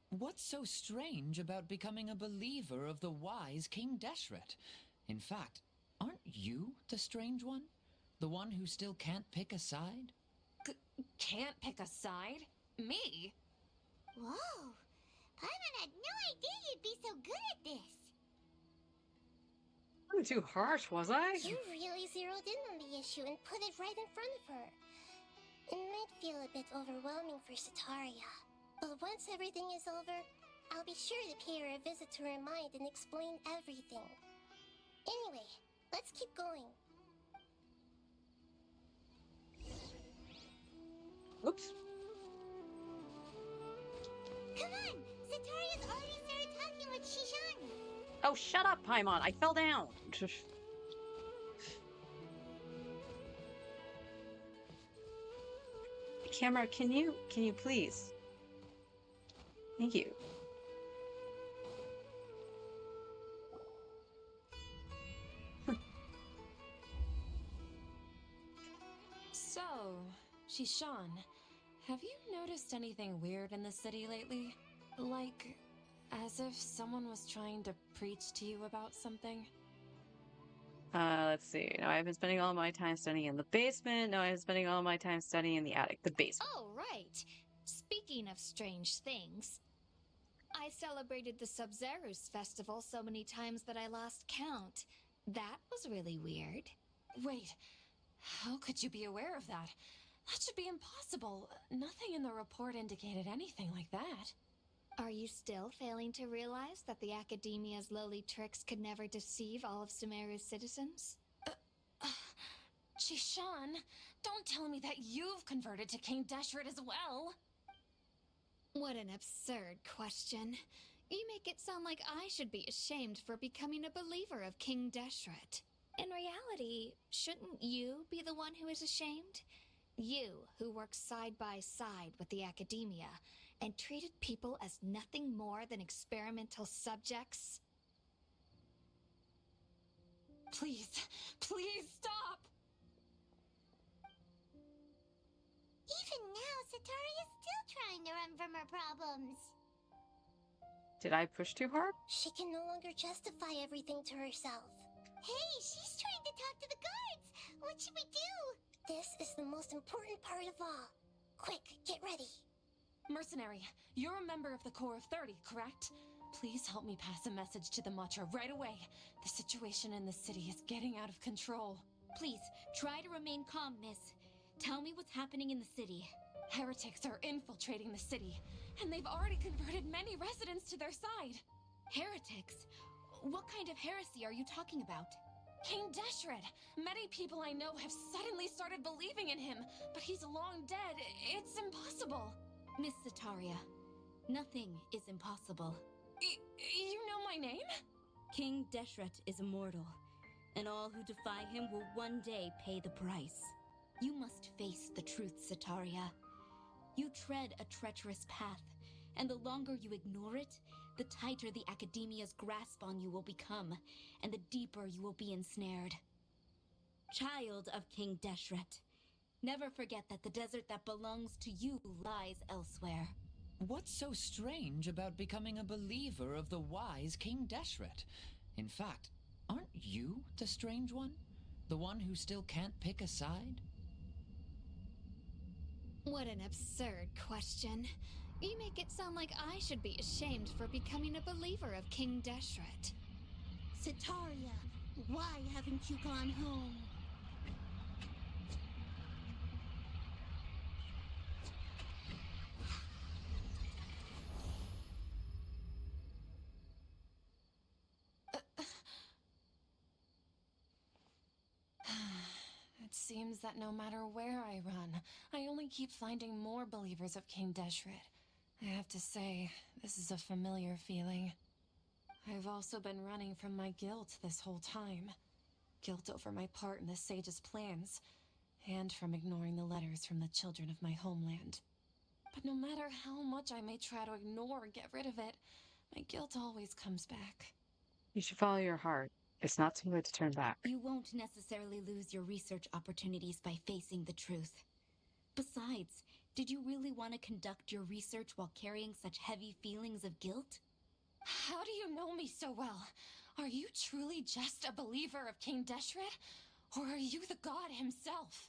What's so strange about becoming a believer of the wise King Deshret? In fact, aren't you the strange one? The one who still can't pick a side? Can't pick a side? Me? Whoa! Paimon had no idea you'd be so good at this! I'm too harsh, was I? You really zeroed in on the issue and put it right in front of her. It might feel a bit overwhelming for Sataria, but once everything is over, I'll be sure to pay her a visit to her mind and explain everything. Anyway, let's keep going. Oops. Come on! Sataria's already started talking with Shishan! Oh, shut up, Paimon. I fell down. Camera, can you please? Thank you. So, Shishan, have you noticed anything weird in the city lately? Like, As if someone was trying to preach to you about something. Let's see. Now I've been spending all my time studying in the basement. Now I'm spending all my time studying in the attic. The basement. Oh, right. Speaking of strange things, I celebrated the Sub-Zerus festival so many times that I lost count. That was really weird. Wait, how could you be aware of that? That should be impossible. Nothing in the report indicated anything like that. Are you still failing to realize that the Academia's lowly tricks could never deceive all of Sumeru's citizens? Shishan, don't tell me that you've converted to King Deshret as well. What an absurd question. You make it sound like I should be ashamed for becoming a believer of King Deshret. In reality, shouldn't you be the one who is ashamed? You, who worked side by side with the Academia and treated people as nothing more than experimental subjects? Please, please stop! Even now, Satori is still trying to run from her problems. Did I push too hard? She can no longer justify everything to herself. Hey, she's trying to talk to the guards! What should we do? This is the most important part of all. Quick, get ready. Mercenary, you're a member of the Corps of 30, correct? Please help me pass a message to the Matcha right away. The situation in the city is getting out of control. Please, try to remain calm, miss. Tell me what's happening in the city. Heretics are infiltrating the city, and they've already converted many residents to their side. Heretics? What kind of heresy are you talking about? King Deshret! Many people I know have suddenly started believing in him, but he's long dead. It's impossible. Miss Sataria, nothing is impossible. You know my name? King Deshret is immortal, and all who defy him will one day pay the price. You must face the truth, Sataria. You tread a treacherous path, and the longer you ignore it, the tighter the Academia's grasp on you will become, and the deeper you will be ensnared. Child of King Deshret, never forget that the desert that belongs to you lies elsewhere. What's so strange about becoming a believer of the wise King Deshret? In fact, aren't you the strange one? The one who still can't pick a side? What an absurd question. You make it sound like I should be ashamed for becoming a believer of King Deshret. Sataria, why haven't you gone home? It seems that no matter where I run, I only keep finding more believers of King Deshret. I have to say, this is a familiar feeling. I've also been running from my guilt this whole time. Guilt over my part in the sage's plans, and from ignoring the letters from the children of my homeland. But no matter how much I may try to ignore or get rid of it, my guilt always comes back. You should follow your heart. It's not too late to turn back. You won't necessarily lose your research opportunities by facing the truth. Besides, did you really want to conduct your research while carrying such heavy feelings of guilt? How do you know me so well? Are you truly just a believer of King Deshret? Or are you the god himself?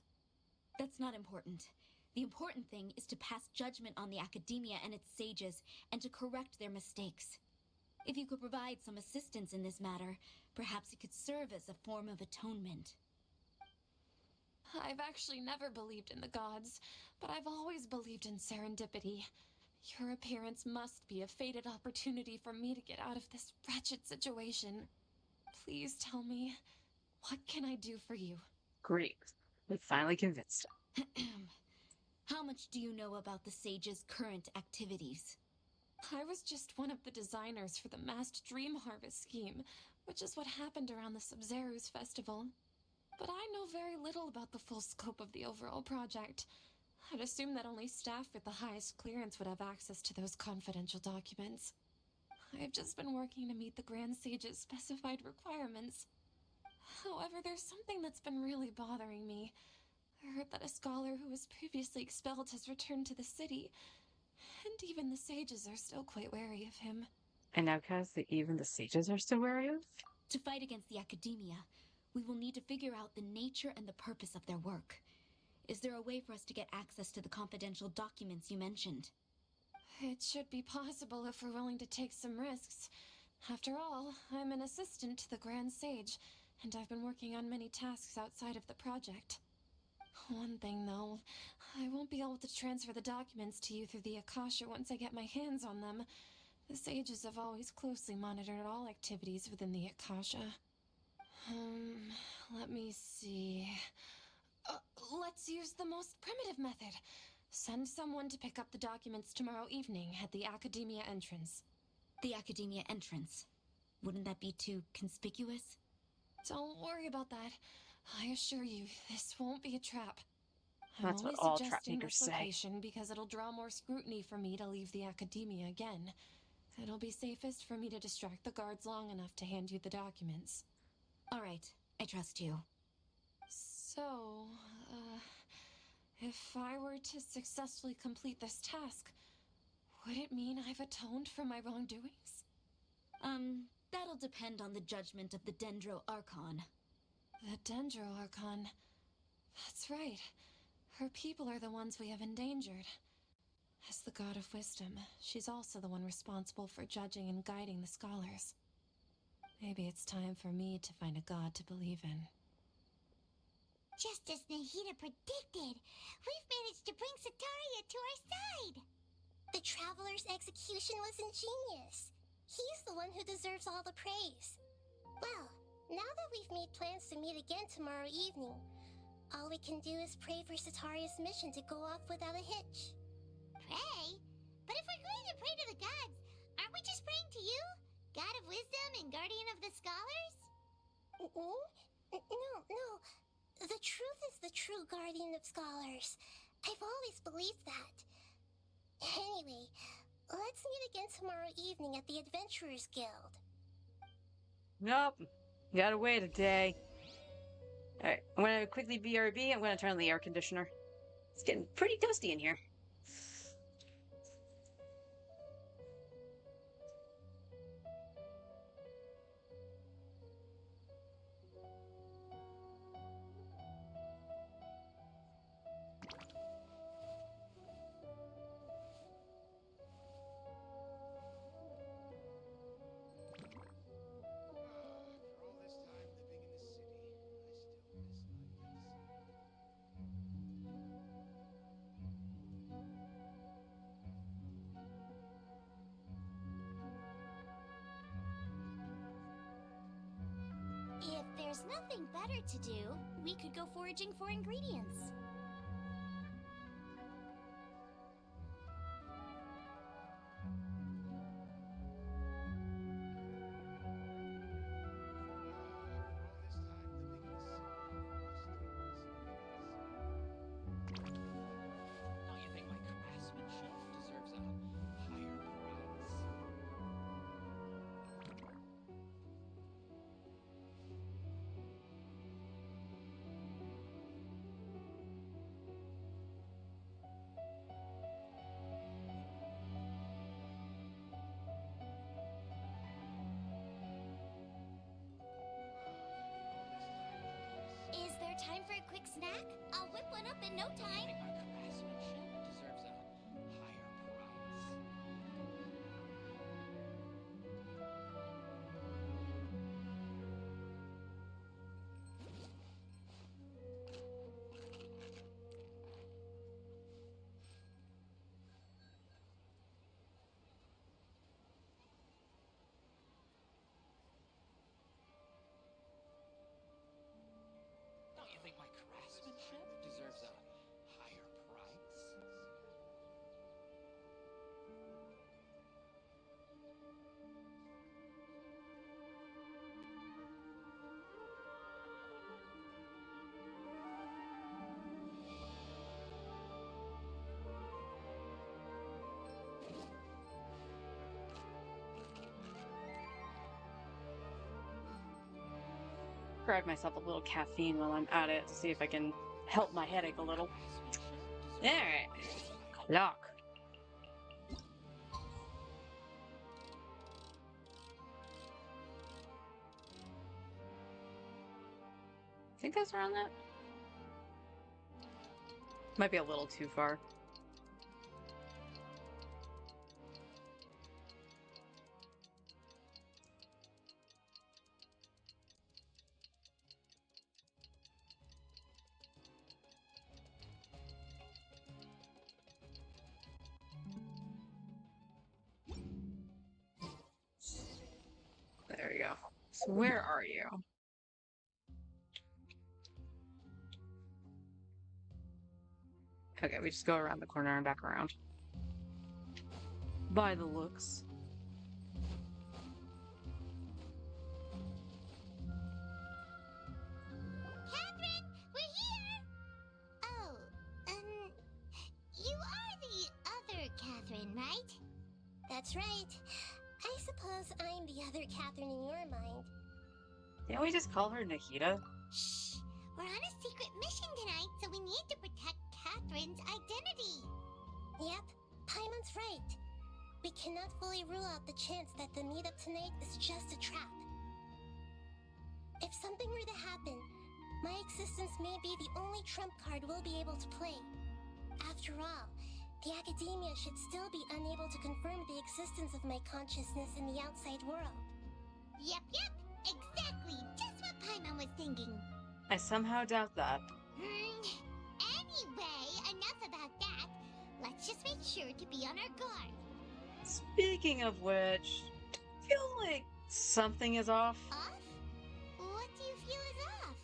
That's not important. The important thing is to pass judgment on the Academia and its sages, and to correct their mistakes. If you could provide some assistance in this matter, perhaps it could serve as a form of atonement. I've actually never believed in the gods, but I've always believed in serendipity. Your appearance must be a fated opportunity for me to get out of this wretched situation. Please tell me, what can I do for you? Great. We finally convinced him. How much do you know about the sage's current activities? I was just one of the designers for the masked dream harvest scheme, which is what happened around the Sub-Zerus festival. But I know very little about the full scope of the overall project. I'd assume that only staff with the highest clearance would have access to those confidential documents. I've just been working to meet the Grand Sage's specified requirements. However, there's something that's been really bothering me. I heard that a scholar who was previously expelled has returned to the city, and even the sages are still quite wary of him. And now, because even the sages are still wary of? To fight against the Academia, we will need to figure out the nature and the purpose of their work. Is there a way for us to get access to the confidential documents you mentioned? It should be possible if we're willing to take some risks. After all, I'm an assistant to the Grand Sage, and I've been working on many tasks outside of the project. One thing, though, I won't be able to transfer the documents to you through the Akasha once I get my hands on them. The sages have always closely monitored all activities within the Akasha. Let me see. Let's use the most primitive method. Send someone to pick up the documents tomorrow evening at the Academia entrance. The Academia entrance. Wouldn't that be too conspicuous? Don't worry about that. I assure you, this won't be a trap. I'm That's what only all suggesting trapmakers this say. location because it'll draw more scrutiny for me to leave the Academia again. It'll be safest for me to distract the guards long enough to hand you the documents. All right, I trust you. So, if I were to successfully complete this task, would it mean I've atoned for my wrongdoings? That'll depend on the judgment of the Dendro Archon. The Dendro Archon. That's right. Her people are the ones we have endangered. As the god of wisdom, she's also the one responsible for judging and guiding the scholars. Maybe it's time for me to find a god to believe in. Just as Nahida predicted, we've managed to bring Sataria to our side! The Traveler's execution was ingenious. He's the one who deserves all the praise. Well, now that we've made plans to meet again tomorrow evening, all we can do is pray for Sataria's mission to go off without a hitch. Pray? But if we're going to pray to the gods, aren't we just praying to you? God of wisdom and guardian of the scholars? No. The truth is the true guardian of scholars. I've always believed that. Anyway, let's meet again tomorrow evening at the Adventurers Guild. Nope. Gotta wait a day. Alright, I'm gonna quickly BRB. I'm gonna turn on the air conditioner. It's getting pretty toasty in here. If there's nothing better to do, we could go foraging for ingredients. Don't you think my craftsmanship deserves a higher price? Is there time for a quick snack? I'll whip one up in no I time. think my craftsmanship deserves a higher price. Don't you think my craftsmanship deserves a higher price? Grab myself a little caffeine while I'm at it to see if I can help my headache a little. Alright. Clock. think that's around that. Might be a little too far. There you go. So where are you? Okay, we just go around the corner and back around. By the looks. Catherine, we're here! Oh, you are the other Catherine, right? That's right. I suppose I'm the other Catherine in your mind. Didn't we just call her Nikita? Shh! We're on a secret mission tonight, so we need to protect Catherine's identity. Yep, Paimon's right. We cannot fully rule out the chance that the meetup tonight is just a trap. If something were to happen, my existence may be the only trump card we'll be able to play. After all, the academia should still be unable to confirm the existence of my consciousness in the outside world. Yep, exactly, just what Paimon was thinking. I somehow doubt that. Anyway, enough about that. Let's just make sure to be on our guard. Speaking of which, I feel like something is off. Off? What do you feel is off?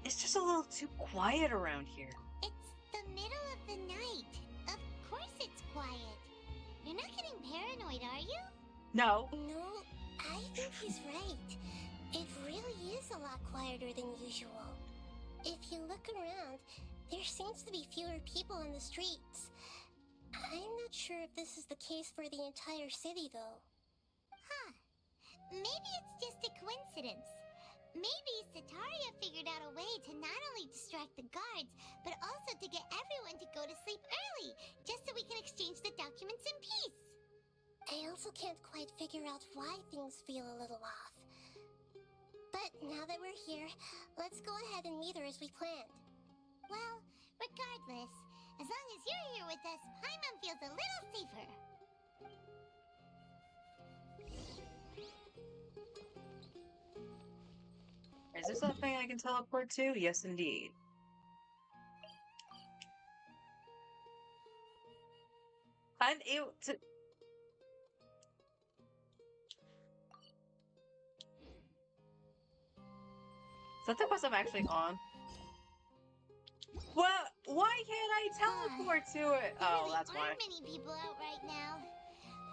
It's just a little too quiet around here. It's the middle of the night. Of course it's quiet. You're not getting paranoid, are you? No. No, I think he's right. It really is a lot quieter than usual. If you look around, there seems to be fewer people on the streets. I'm not sure if this is the case for the entire city, though. Huh. Maybe it's just a coincidence. Maybe Sataria figured out a way to not only distract the guards, but also to get everyone to go to sleep early, just so we can exchange the documents in peace. I also can't quite figure out why things feel a little off. But now that we're here, let's go ahead and meet her as we planned. Well, regardless, as long as you're here with us, Paimon feels a little safer. Is there something I can teleport to? Yes, indeed. Unable to... Is that the quest I'm actually on? What? Why can't I teleport to it? Oh, that's why. There aren't many people out right now.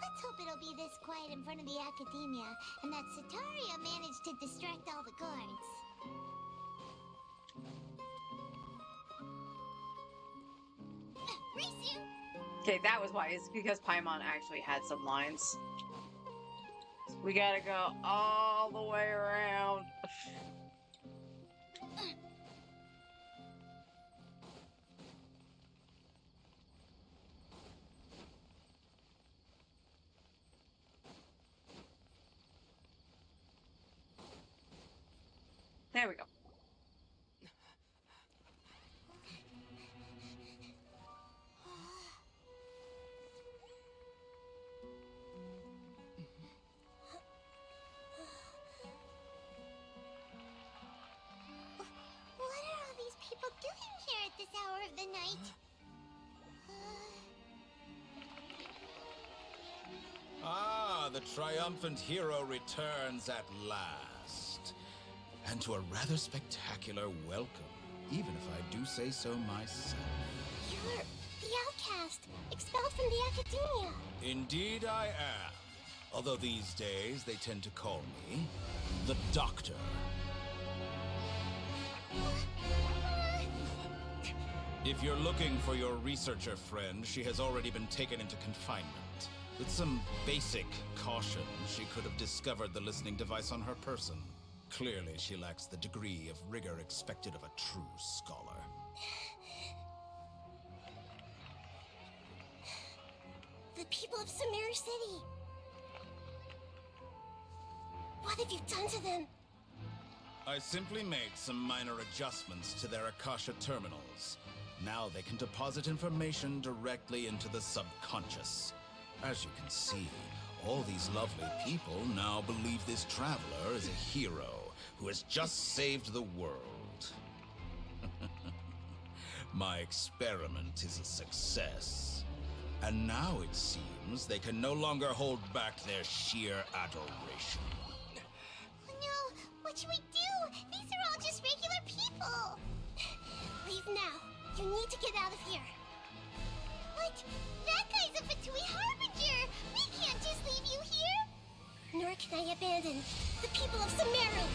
Let's hope it'll be this quiet in front of the academia, and that Sataria managed to distract all the guards. Race you! Okay, that was why. It's because Paimon actually had some lines. We gotta go all the way around. There we go. What are all these people doing here at this hour of the night? Ah, the triumphant hero returns at last. And to a rather spectacular welcome, even if I do say so myself. You're the outcast, expelled from the academia. Indeed I am. Although these days they tend to call me the Doctor. If you're looking for your researcher friend, she has already been taken into confinement. With some basic caution, she could have discovered the listening device on her person. Clearly, she lacks the degree of rigor expected of a true scholar. The people of Samir City. What have you done to them? I simply made some minor adjustments to their Akasha terminals. Now they can deposit information directly into the subconscious. As you can see, all these lovely people now believe this traveler is a hero who has just saved the world. My experiment is a success. And now it seems they can no longer hold back their sheer adoration. No, what should we do? These are all just regular people. Leave now. You need to get out of here. What? That guy's a Fatui Harbinger! We can't just leave you here! Nor can I abandon the people of Sumeru!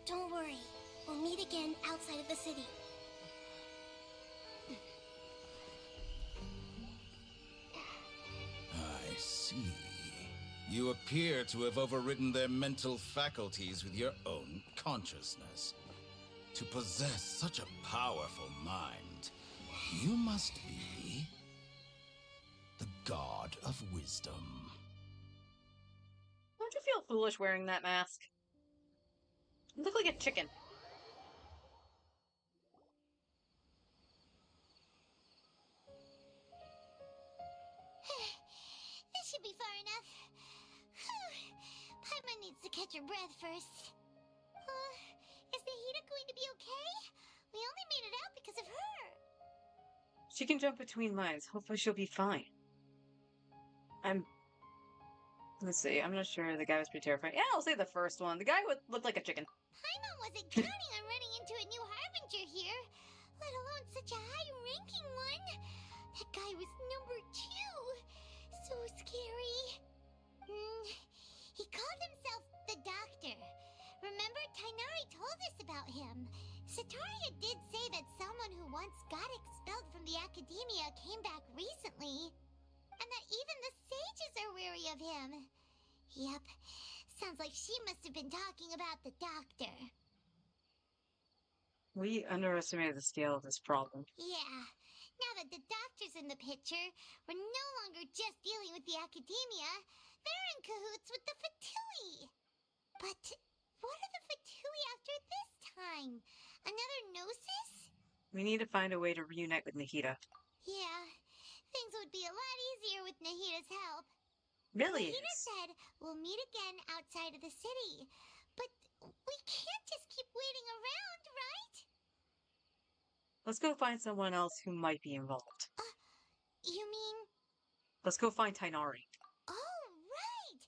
Don't worry. We'll meet again outside of the city. I see. You appear to have overridden their mental faculties with your own consciousness. To possess such a powerful mind, you must be the god of wisdom. Don't you feel foolish wearing that mask? You look like a chicken. This should be far enough. Paimon needs to catch her breath first. Is Nahida going to be okay? We only made it out because of her. She can jump between lines. Hopefully she'll be fine. Let's see, I'm not sure. The guy was pretty terrifying. Yeah, I'll say the first one. The guy looked like a chicken. Paimon wasn't counting on running into a new Harbinger here, let alone such a high-ranking one. That guy was number 2. So scary. He called himself the Doctor. Remember, Tainari told us about him. Sataria did say that someone who once got expelled from the Academia came back recently. And that even the sages are wary of him. Yep, sounds like she must have been talking about the Doctor. We underestimated the scale of this problem. Yeah, now that the Doctor's in the picture, we're no longer just dealing with the Academia. They're in cahoots with the Fatui. But what are the Fatui after this time? Another Gnosis? We need to find a way to reunite with Nahida. Yeah, things would be a lot easier with Nahida's help. Really Nahida is. said we'll meet again outside of the city. But we can't just keep waiting around, right? Let's go find someone else who might be involved. You mean... Let's go find Tainari. Oh, right!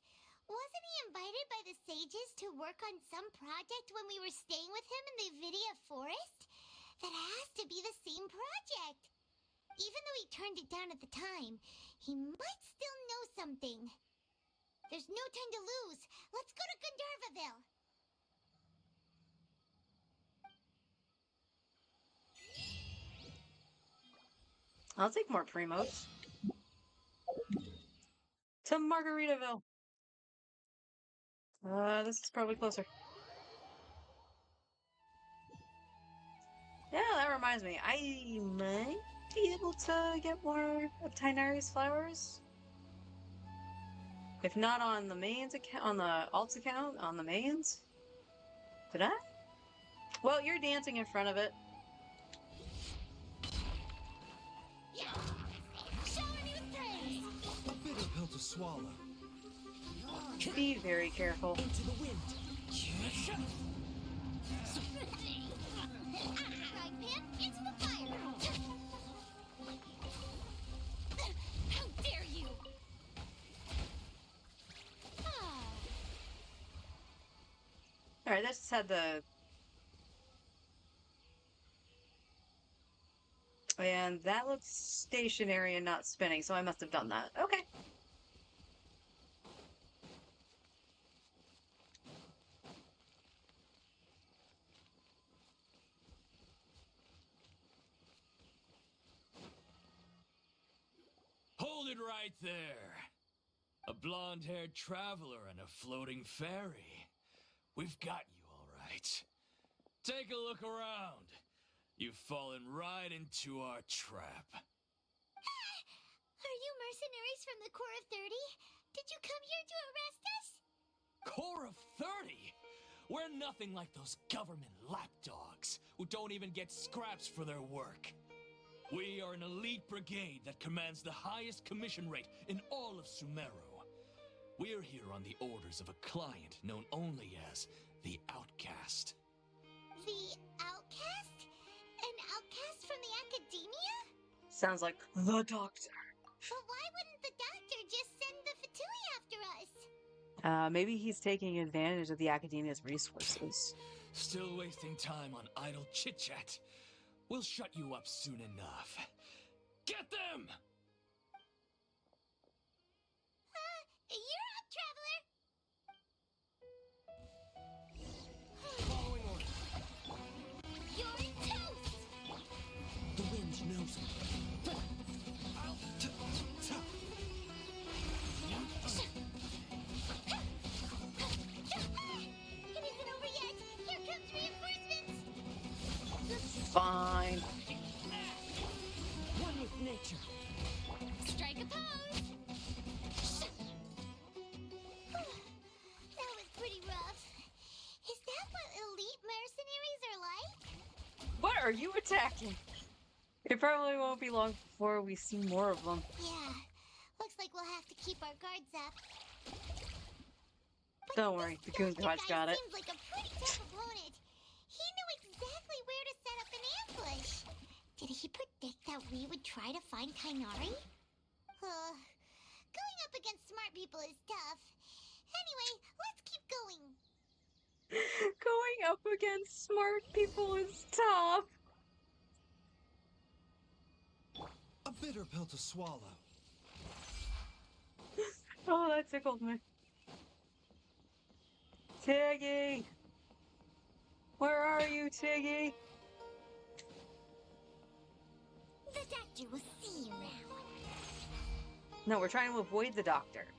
Wasn't he invited by the sages to work on some project when we were staying with him in the Vidia Forest? That has to be the same project. Even though he turned it down at the time, he might still know something. There's no time to lose. Let's go to Gandharvaville. I'll take more Primos. To Margaritaville. This is probably closer. Yeah, that reminds me. I might be able to get more of Tainari's flowers. If not on the mains account, on the alts account, on the mains. Did I? Well, you're dancing in front of it. Shower me with praise. A bitter pill to swallow. Be very careful. Into the wind. Frying pan into the fire. How dare you! Alright, that just had the... And that looks stationary and not spinning, so I must have done that. Okay. Hold it right there. A blonde-haired traveler and a floating fairy. We've got you all right. Take a look around. You've fallen right into our trap. Are you mercenaries from the Corps of 30? Did you come here to arrest us? Corps of 30? We're nothing like those government lapdogs who don't even get scraps for their work. We are an elite brigade that commands the highest commission rate in all of Sumeru. We're here on the orders of a client known only as the Outcast. The outcast? An outcast from the academia? Sounds like the doctor. But why wouldn't the doctor just send the Fatui after us? Maybe he's taking advantage of the academia's resources. Still wasting time on idle chit-chat. We'll shut you up soon enough. Get them! You're up, traveler! Following order. You're toast! The wind knows me. It isn't over yet! Here comes reinforcements! Fine. One with nature. Strike a pose! That was pretty rough. Is that what elite mercenaries are like? What are you attacking? It probably won't be long before we see more of them. Yeah, looks like we'll have to keep our guards up. Don't worry, the Goon Squad's got it. Seems like a pretty tough opponent. He knew exactly where to set up an ambush. Did he predict that we would try to find Kainari? Going up against smart people is tough. Anyway, let's keep going. Going up against smart people is tough. A bitter pill to swallow. Oh, that tickled me. Tiggy! Where are you, Tiggy? The doctor will see you now. No, we're trying to avoid the doctor.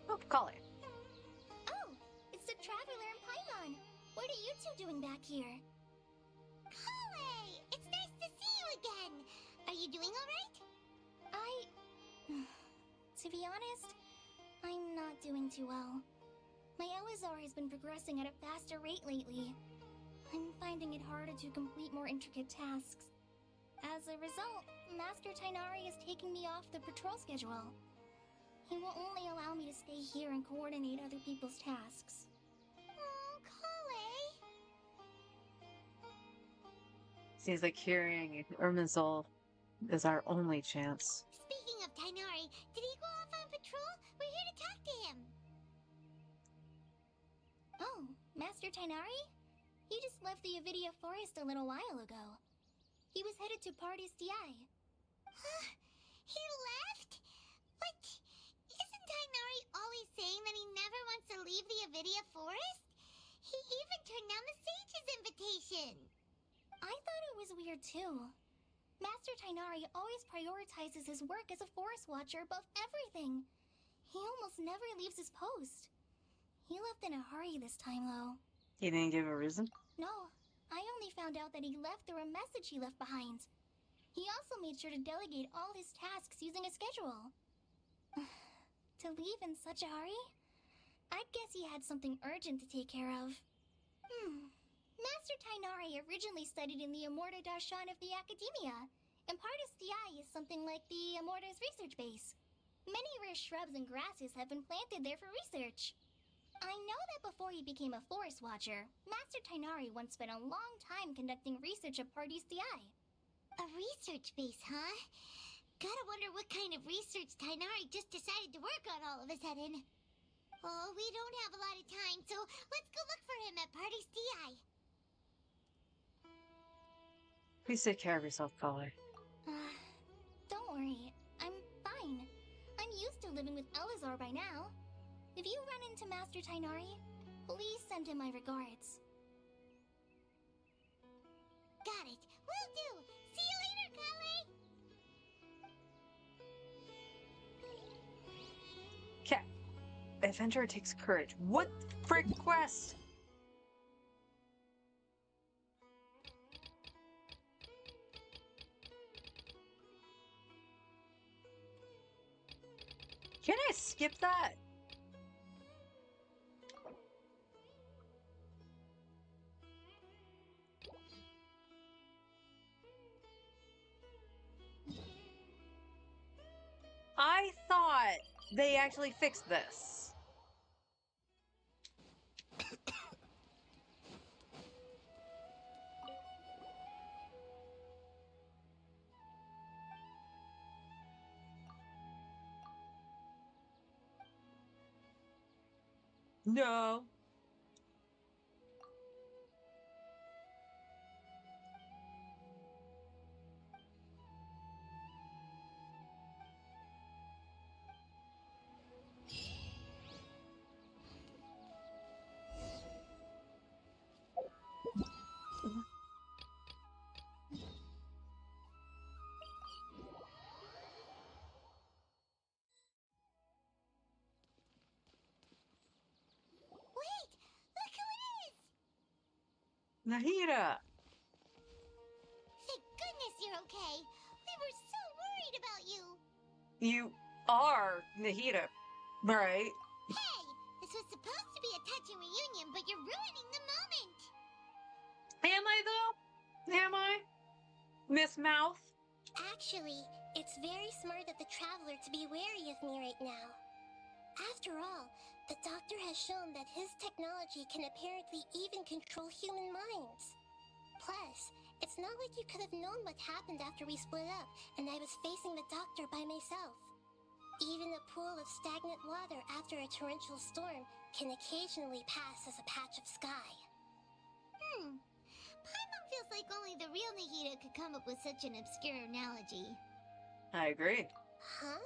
Oh, call it. Oh, it's the Traveler and Paimon. What are you two doing back here? Kale! It's nice to see you again. Are you doing alright? To be honest, I'm not doing too well. My Elazar has been progressing at a faster rate lately. I'm finding it harder to complete more intricate tasks. As a result, Master Tainari is taking me off the patrol schedule. He will only allow me to stay here and coordinate other people's tasks. Oh, Kale! Seems like carrying Irminsul is our only chance. Speaking of Tainari, did he go off on patrol? We're here to talk to him. Oh, Master Tainari? He just left the Avidia Forest a little while ago. He was headed to Party's DI. Huh? He left? But isn't Tainari always saying that he never wants to leave the Avidia Forest? He even turned down the Sage's invitation. I thought it was weird too. Master Tainari always prioritizes his work as a forest watcher above everything. He almost never leaves his post. He left in a hurry this time, though. He didn't give a reason? No, I only found out that he left through a message he left behind. He also made sure to delegate all his tasks using a schedule. To leave in such a hurry? I guess he had something urgent to take care of. Master Tainari originally studied in the Amorta Darshan of the Academia, and Partis DI is something like the Amorta's research base. Many rare shrubs and grasses have been planted there for research. I know that before he became a forest watcher, Master Tainari once spent a long time conducting research at Partis DI. A research base, huh? Gotta wonder what kind of research Tainari just decided to work on all of a sudden. Oh, we don't have a lot of time, so let's go look for him at Partis DI. Please take care of yourself, Caller. Don't worry. I'm fine. I'm used to living with Elazar by now. If you run into Master Tainari, please send him my regards. Got it. Will do. See you later, Kale. Okay. Adventurer takes courage. What frick quest? Can I skip that? I thought they actually fixed this. No. Wait! Look who it is! Nahida. Thank goodness you're okay. We were so worried about you. You are Nahida, right? Hey! This was supposed to be a touching reunion, but you're ruining the moment! Am I, though? Am I? Miss Mouth? Actually, it's very smart of the Traveler to be wary of me right now. After all, the Doctor has shown that his technology can apparently even control human minds. Plus, it's not like you could have known what happened after we split up and I was facing the Doctor by myself. Even a pool of stagnant water after a torrential storm can occasionally pass as a patch of sky. Paimon feels like only the real Nahida could come up with such an obscure analogy. I agree. Huh?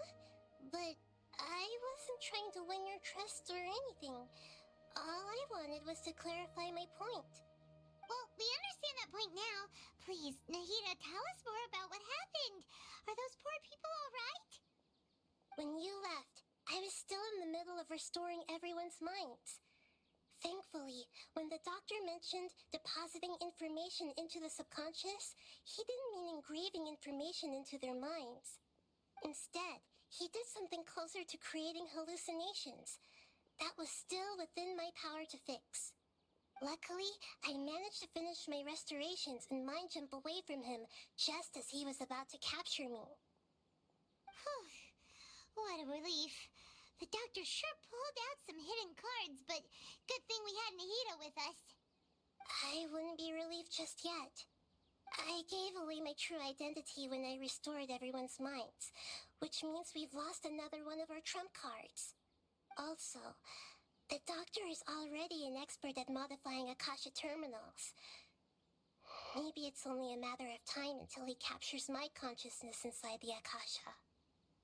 But I wasn't trying to win your trust or anything. All I wanted was to clarify my point. Well, we understand that point now. Please, Nahida, tell us more about what happened. Are those poor people all right? When you left, I was still in the middle of restoring everyone's minds. Thankfully, when the Doctor mentioned depositing information into the subconscious, he didn't mean engraving information into their minds. Instead, he did something closer to creating hallucinations. That was still within my power to fix. Luckily, I managed to finish my restorations and mind jump away from him just as he was about to capture me. Whew. What a relief. The Doctor sure pulled out some hidden cards, but good thing we had Nahida with us. I wouldn't be relieved just yet. I gave away my true identity when I restored everyone's minds, which means we've lost another one of our trump cards. Also, the Doctor is already an expert at modifying Akasha terminals. Maybe it's only a matter of time until he captures my consciousness inside the Akasha.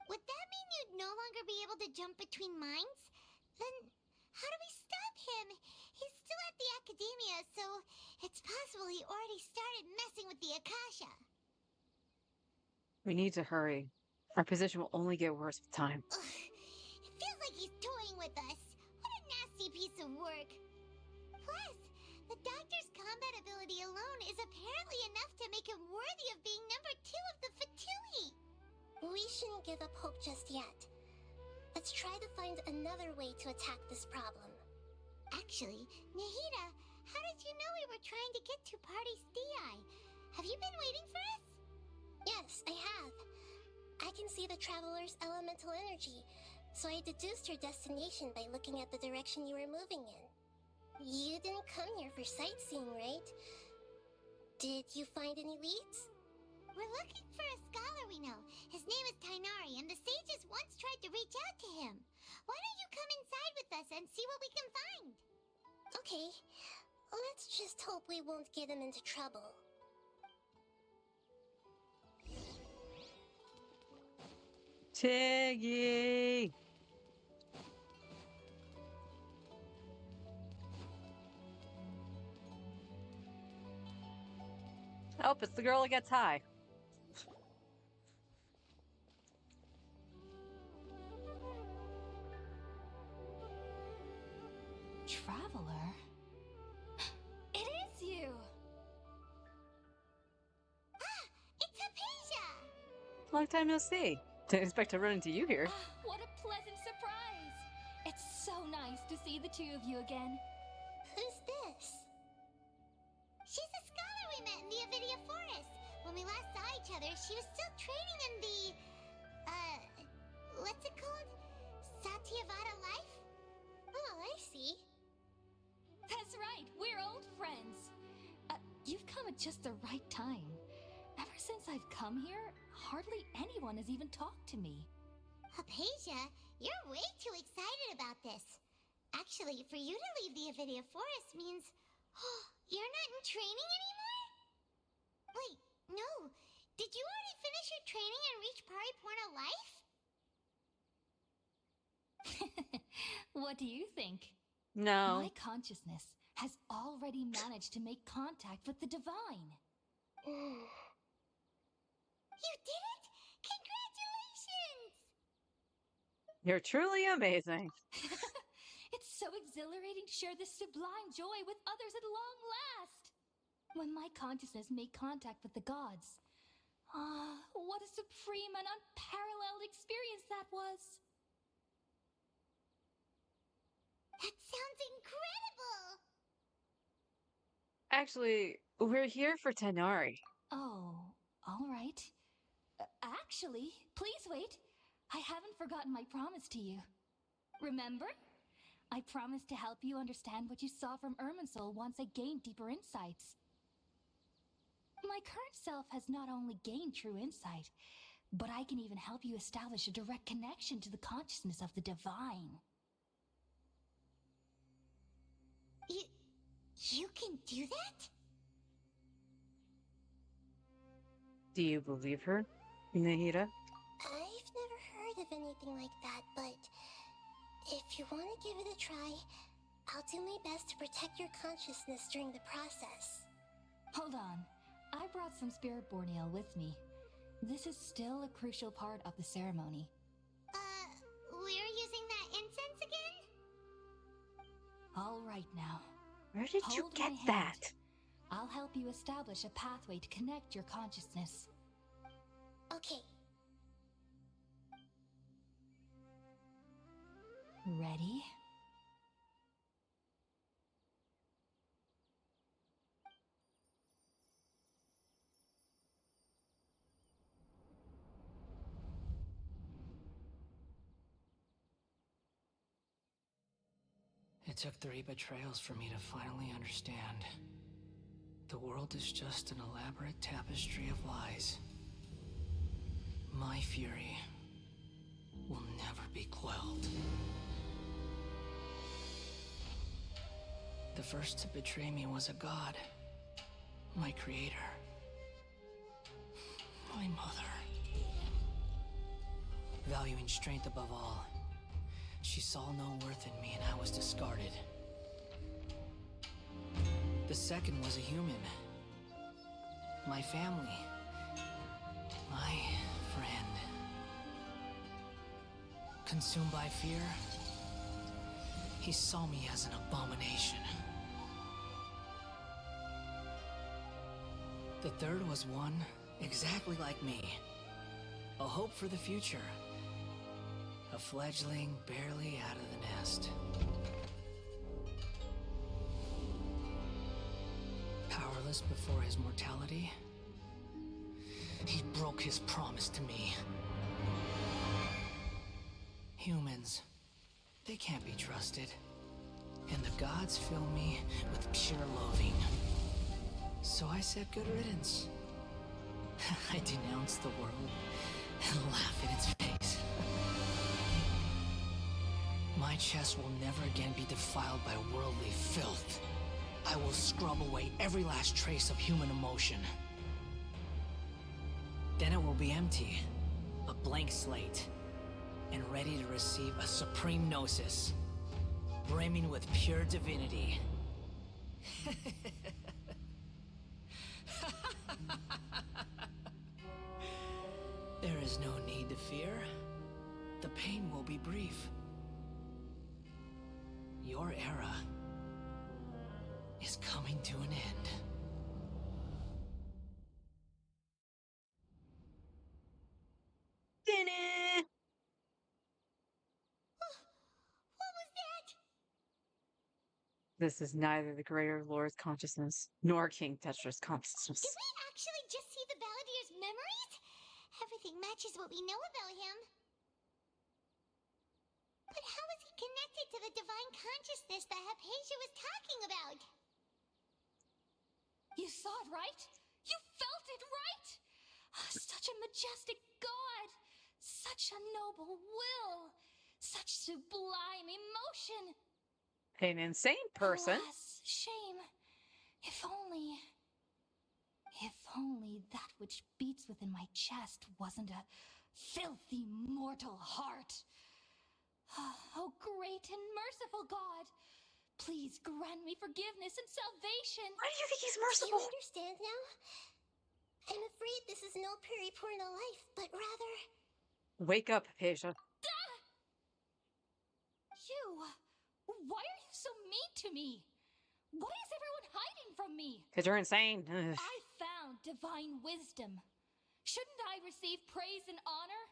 Would that mean you'd no longer be able to jump between minds? Then how do we stop him? He's still at the Academia, so it's possible he already started messing with the Akasha. We need to hurry. Our position will only get worse with time. Ugh, it feels like he's toying with us. What a nasty piece of work. Plus, the Doctor's combat ability alone is apparently enough to make him worthy of being number 2 of the Fatui. We shouldn't give up hope just yet. Let's try to find another way to attack this problem. Actually, Nahida, how did you know we were trying to get to Party's DI? Have you been waiting for us? Yes, I have. I can see the Traveler's elemental energy, so I deduced your destination by looking at the direction you were moving in. You didn't come here for sightseeing, right? Did you find any leads? We're looking for a scholar we know. His name is Tainari, and the sages once tried to reach out to him. Why don't you come inside with us and see what we can find? Okay, let's just hope we won't get him into trouble. Tiggy! Oh, it's the girl that gets high. Traveler? It is you! Ah! It's Hypatia! Long time no see. Didn't expect to run into you here. What a pleasant surprise. It's so nice to see the two of you again. Who's this? She's a scholar we met in the Avidia Forest. When we last saw each other, she was still training in the, what's it called? Satyavada life? Oh, I see. That's right, we're old friends. You've come at just the right time. Ever since I've come here, hardly anyone has even talked to me. Hypatia, you're way too excited about this. Actually, for you to leave the Avidia Forest means... Oh, you're not in training anymore? Wait, no. Did you already finish your training and reach Pariporna life? What do you think? No. My consciousness has already managed to make contact with the divine. You did it? Congratulations! You're truly amazing. It's so exhilarating to share this sublime joy with others at long last. When my consciousness made contact with the gods, what a supreme and unparalleled experience that was. That sounds incredible! Actually, we're here for Tenari. Oh, all right. Actually, please wait. I haven't forgotten my promise to you. Remember? I promised to help you understand what you saw from Irminsul once I gained deeper insights. My current self has not only gained true insight, but I can even help you establish a direct connection to the consciousness of the divine. You can do that? Do you believe her, Nahida? I've never heard of anything like that, but if you want to give it a try, I'll do my best to protect your consciousness during the process. Hold on. I brought some spirit-born ale with me. This is still a crucial part of the ceremony. We're using that incense again? All right now. Where did you Hold get my hand. that? I'll help you establish a pathway to connect your consciousness. Okay. Ready? It took 3 betrayals for me to finally understand. The world is just an elaborate tapestry of lies. My fury will never be quelled. The first to betray me was a god. My creator. My mother. Valuing strength above all, she saw no worth in me and I was discarded. The second was a human. My family. My friend. Consumed by fear, he saw me as an abomination. The third was one exactly like me. A hope for the future. A fledgling barely out of the nest. Powerless before his mortality, he broke his promise to me. Humans, they can't be trusted. And the gods fill me with pure loathing. So I said good riddance. I denounce the world and laugh in its face. My chest will never again be defiled by worldly filth. I will scrub away every last trace of human emotion. Then it will be empty, a blank slate, and ready to receive a supreme gnosis, brimming with pure divinity. There is no need to fear. The pain will be brief. Your era is coming to an end. Dinner. This is neither the greater Lord's consciousness nor King Tetra's consciousness. Did we actually just see the Balladeer's memories? Everything matches what we know about him. But how is he connected to the divine consciousness that Hypatia was talking about? You saw it, right? You felt it, right? Such a majestic god! Such a noble will! Such sublime emotion! An insane person. Alas, shame. If only... If only that which beats within my chest wasn't a filthy mortal heart. Oh, great and merciful God! Please grant me forgiveness and salvation! Why do you think he's Do you merciful? understand now? I'm afraid this is no periporno life, but rather... Wake up, Hypatia. You! Why are you so mean to me? Why is everyone hiding from me? Because you're insane. Ugh. I found divine wisdom. Shouldn't I receive praise and honor?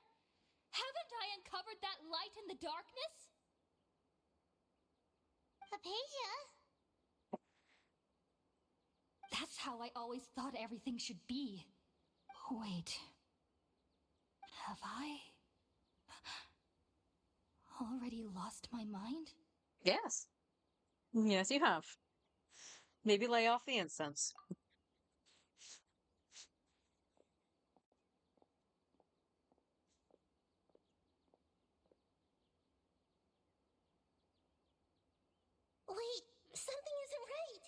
Haven't I uncovered that light in the darkness? Hypatia? That's how I always thought everything should be. Wait. Have I already lost my mind? Yes. Yes, you have. Maybe lay off the incense. Wait, something isn't right.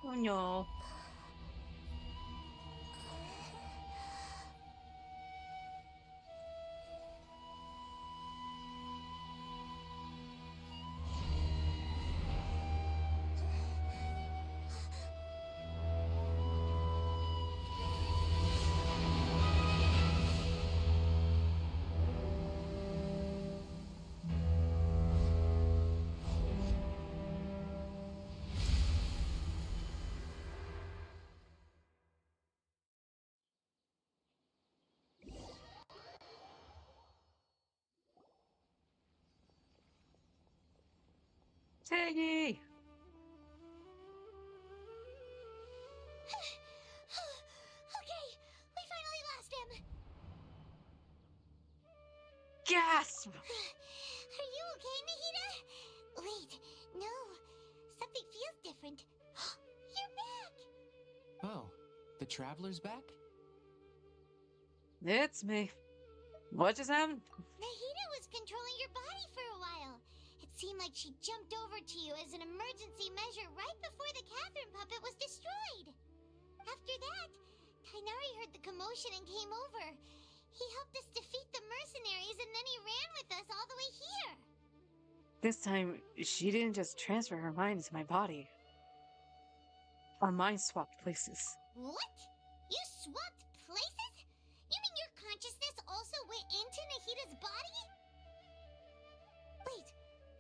Oh no. Tangy! Okay, we finally lost him. Gasp! Are you okay, Nahida? Wait, no. Something feels different. You're back! Oh, the traveler's back? It's me. What just happened? Nahida was controlling your body for a while. It seemed like she jumped over to you as an emergency measure right before the Catherine puppet was destroyed. After that, Tainari heard the commotion and came over. He helped us defeat the mercenaries and then he ran with us all the way here. This time, she didn't just transfer her mind into my body. Our minds swapped places. What? You swapped places? You mean your consciousness also went into Nahida's body? Wait,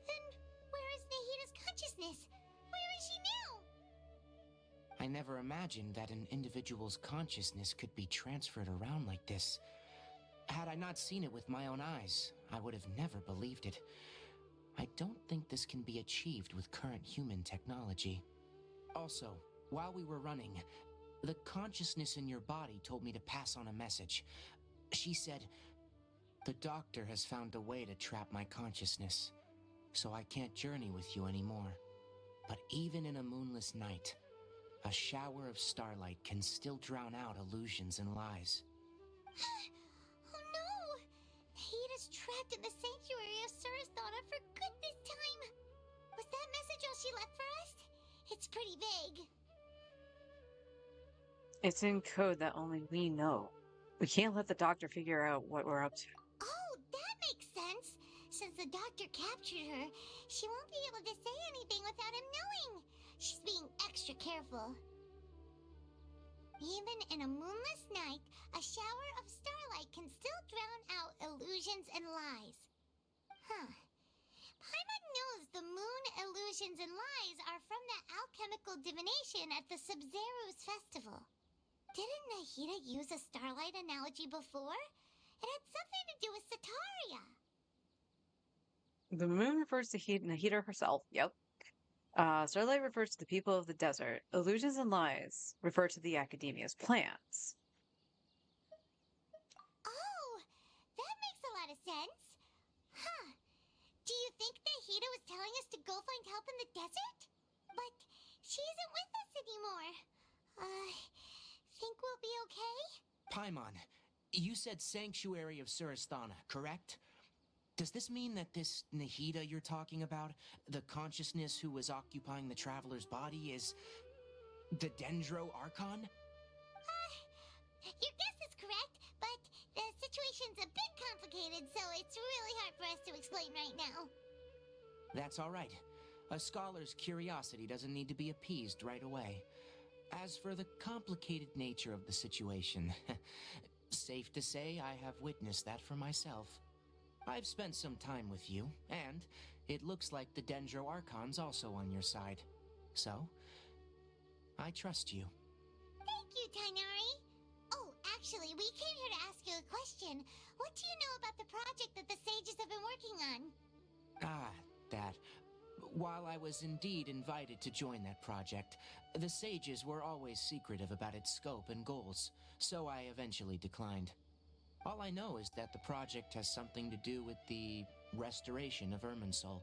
then where is Nahida's consciousness? Where is she now? I never imagined that an individual's consciousness could be transferred around like this. Had I not seen it with my own eyes, I would have never believed it. I don't think this can be achieved with current human technology. Also, while we were running, the consciousness in your body told me to pass on a message. She said, "The doctor has found a way to trap my consciousness, so I can't journey with you anymore. But even in a moonless night, a shower of starlight can still drown out illusions and lies." Oh no! Nahida's trapped in the sanctuary of Surathana for good this time! Was that she left for us? It's pretty vague. It's in code that only we know. We can't let the doctor figure out what we're up to. Oh, that makes sense. Since the doctor captured her, she won't be able to say anything without him knowing. She's being extra careful. Even in a moonless night, a shower of starlight can still drown out illusions and lies. Huh. Paimon knows the moon illusions and lies are from the alchemical divination at the Sub-Zero's festival. Didn't Nahida use a starlight analogy before? It had something to do with Sataria. The moon refers to Nahida herself. Yep. Starlight refers to the people of the desert. Illusions and lies refer to the academia's plans. Oh, that makes a lot of sense. Huh. Do you think Nahida was telling us to go find help in the desert? But she isn't with us anymore. Think we'll be okay? Paimon, you said Sanctuary of Surasthana, correct? Does this mean that this Nahida you're talking about, the consciousness who was occupying the traveler's body, is the Dendro Archon? Your guess is correct, but the situation's a bit complicated, so it's really hard for us to explain right now. That's all right. A scholar's curiosity doesn't need to be appeased right away. As for the complicated nature of the situation, safe to say I have witnessed that for myself. I've spent some time with you, and it looks like the Dendro Archon's also on your side. So, I trust you. Thank you, Tainari. Oh, actually, we came here to ask you a question. What do you know about the project that the sages have been working on? That. While I was indeed invited to join that project, the sages were always secretive about its scope and goals, so I eventually declined. All I know is that the project has something to do with the restoration of Irminsul.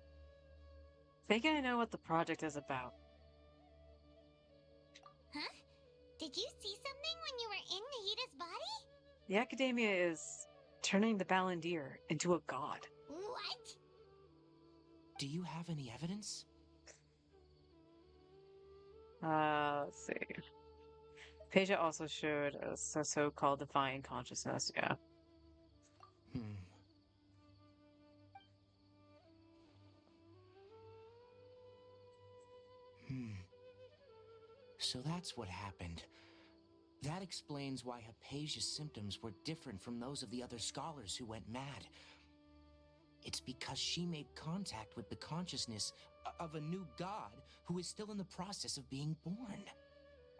Think I know what the project is about. Huh? Did you see something when you were in Nahida's body? The academia is turning the Balandir into a god. What? Do you have any evidence? Let's see. Peja also showed a so-called divine consciousness, yeah. So that's what happened. That explains why Hypatia's symptoms were different from those of the other scholars who went mad. It's because she made contact with the consciousness of a new god who is still in the process of being born.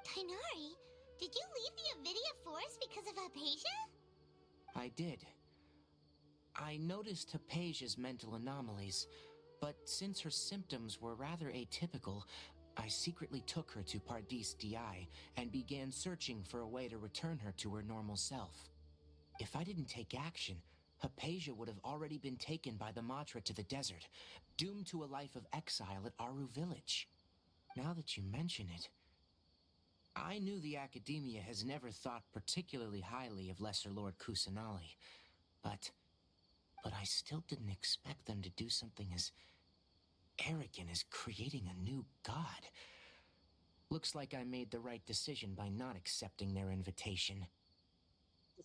Tainari, did you leave the Avidia Forest because of Hypatia? I did. I noticed Hypatia's mental anomalies, but since her symptoms were rather atypical, I secretly took her to Pardis Di and began searching for a way to return her to her normal self. If I didn't take action, Hypatia would have already been taken by the Matra to the desert, doomed to a life of exile at Aru village. Now that you mention it, I knew the Academia has never thought particularly highly of Lesser Lord Kusanali, but I still didn't expect them to do something as arrogant as creating a new god. Looks like I made the right decision by not accepting their invitation.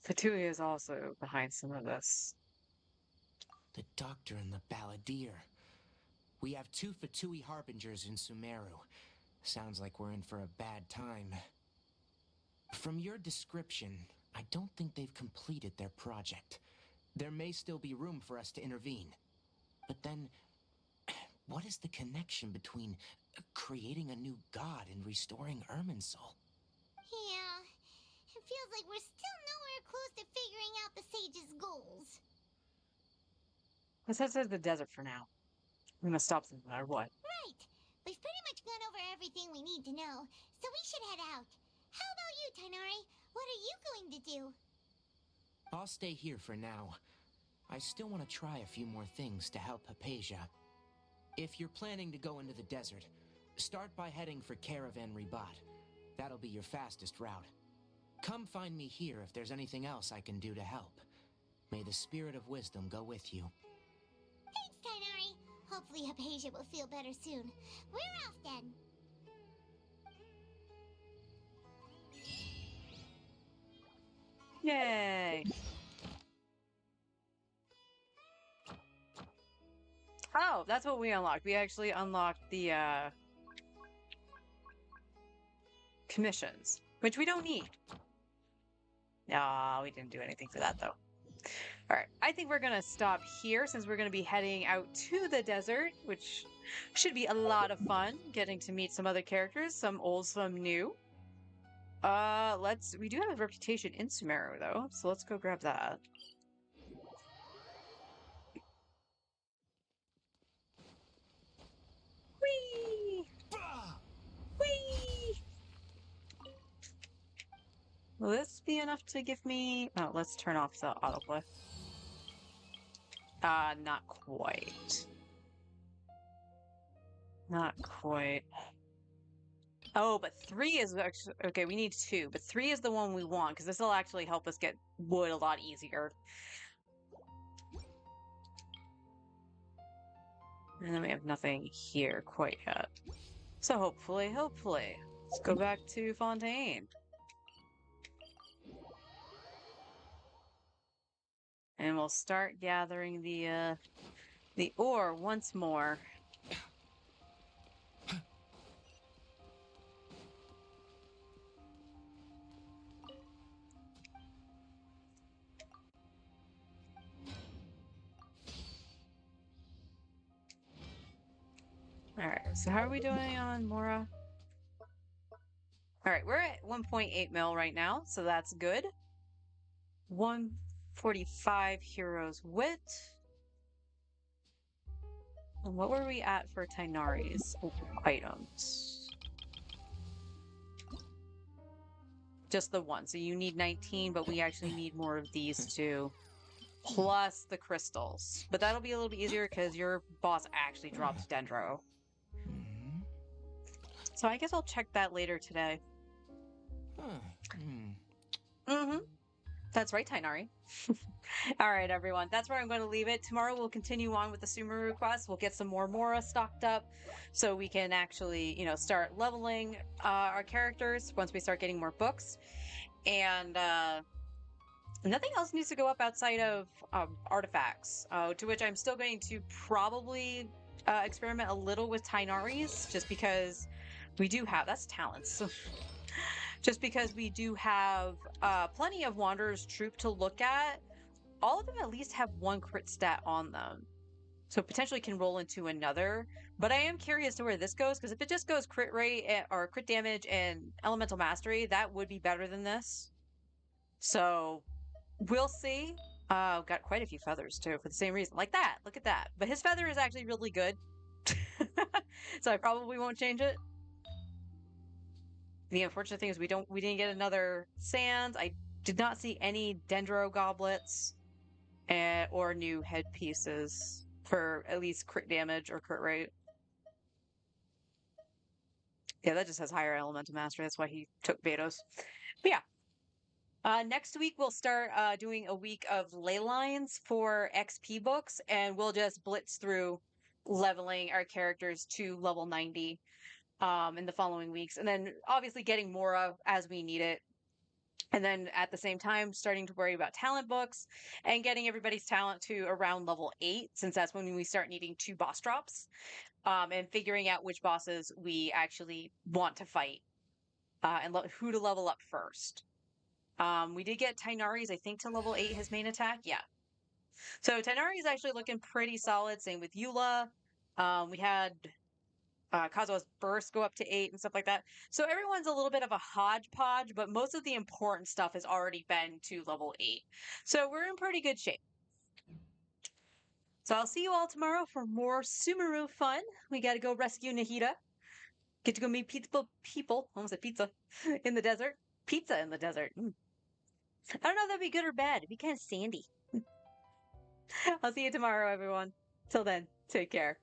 Fatui is also behind some of this. The Doctor and the Balladeer. We have 2 Fatui Harbingers in Sumeru. Sounds like we're in for a bad time. From your description, I don't think they've completed their project. There may still be room for us to intervene. But then, what is the connection between creating a new god and restoring Irminsul? Yeah, it feels like we're still nowhere close to figuring out the sage's goals. Let's head to the desert for now. We must stop them no matter what. Right. We've pretty much gone over everything we need to know, so we should head out. How about you, Tainari? What are you going to do? I'll stay here for now. I still want to try a few more things to help Hypatia. If you're planning to go into the desert, start by heading for Caravan Ribat. That'll be your fastest route. Come find me here if there's anything else I can do to help. May the spirit of wisdom go with you. Thanks, Tainari. Hopefully Hypatia will feel better soon. We're off then. Yay! Oh, that's what we unlocked. We actually unlocked the commissions, which we don't need. No, we didn't do anything for that though. All right, I think we're gonna stop here since we're gonna be heading out to the desert, which should be a lot of fun, getting to meet some other characters, some old, some new. We do have a reputation in Sumeru though, so let's go grab that. Whee! Whee! Will this be enough to give me... Oh, let's turn off the autoplay. Not quite. Not quite. Oh, but 3 is actually... Okay, we need 2, but 3 is the one we want, because this will actually help us get wood a lot easier. And then we have nothing here quite yet. So hopefully, let's go back to Fontaine. And we'll start gathering the ore once more. Alright, so how are we doing on Mora? Alright, we're at 1.8 mil right now, so that's good. 145 heroes wit. And what were we at for Tighnari's items? Just the one. So you need 19, but we actually need more of these two. Plus the crystals. But that'll be a little bit easier because your boss actually drops Dendro. So I guess I'll check that later today. Mm-hmm. That's right, Tighnari. All right, everyone. That's where I'm going to leave it. Tomorrow we'll continue on with the Sumeru quest. We'll get some more Mora stocked up so we can actually, start leveling our characters once we start getting more books. And nothing else needs to go up outside of artifacts, to which I'm still going to probably experiment a little with Tighnari's, just because we do have... That's talents. Just because we do have plenty of Wanderer's Troop to look at. All of them at least have one crit stat on them. So potentially can roll into another. But I am curious to where this goes, because if it just goes crit rate or crit damage and elemental mastery, that would be better than this. So we'll see. Got quite a few feathers too for the same reason. Like that. Look at that. But his feather is actually really good. So I probably won't change it. The unfortunate thing is we didn't get another Sands. I did not see any Dendro goblets or new headpieces for at least crit damage or crit rate. Yeah, that just has higher elemental mastery. That's why he took Vados. But yeah. Next week we'll start doing a week of ley lines for XP books, and we'll just blitz through leveling our characters to level 90 in the following weeks, and then obviously getting more of as we need it. And then at the same time, starting to worry about talent books and getting everybody's talent to around level 8, since that's when we start needing 2 boss drops, and figuring out which bosses we actually want to fight and who to level up first. We did get Tighnari's, I think, to level 8, his main attack. Yeah. So Tighnari is actually looking pretty solid. Same with Eula. We had Kazuha's burst go up to 8 and stuff like that. So everyone's a little bit of a hodgepodge, but most of the important stuff has already been to level 8. So we're in pretty good shape. So I'll see you all tomorrow for more Sumeru fun. We got to go rescue Nahida. Get to go meet people, almost said pizza, in the desert. Pizza in the desert. I don't know if that'd be good or bad. It'd be kind of sandy. I'll see you tomorrow, everyone. Till then, take care.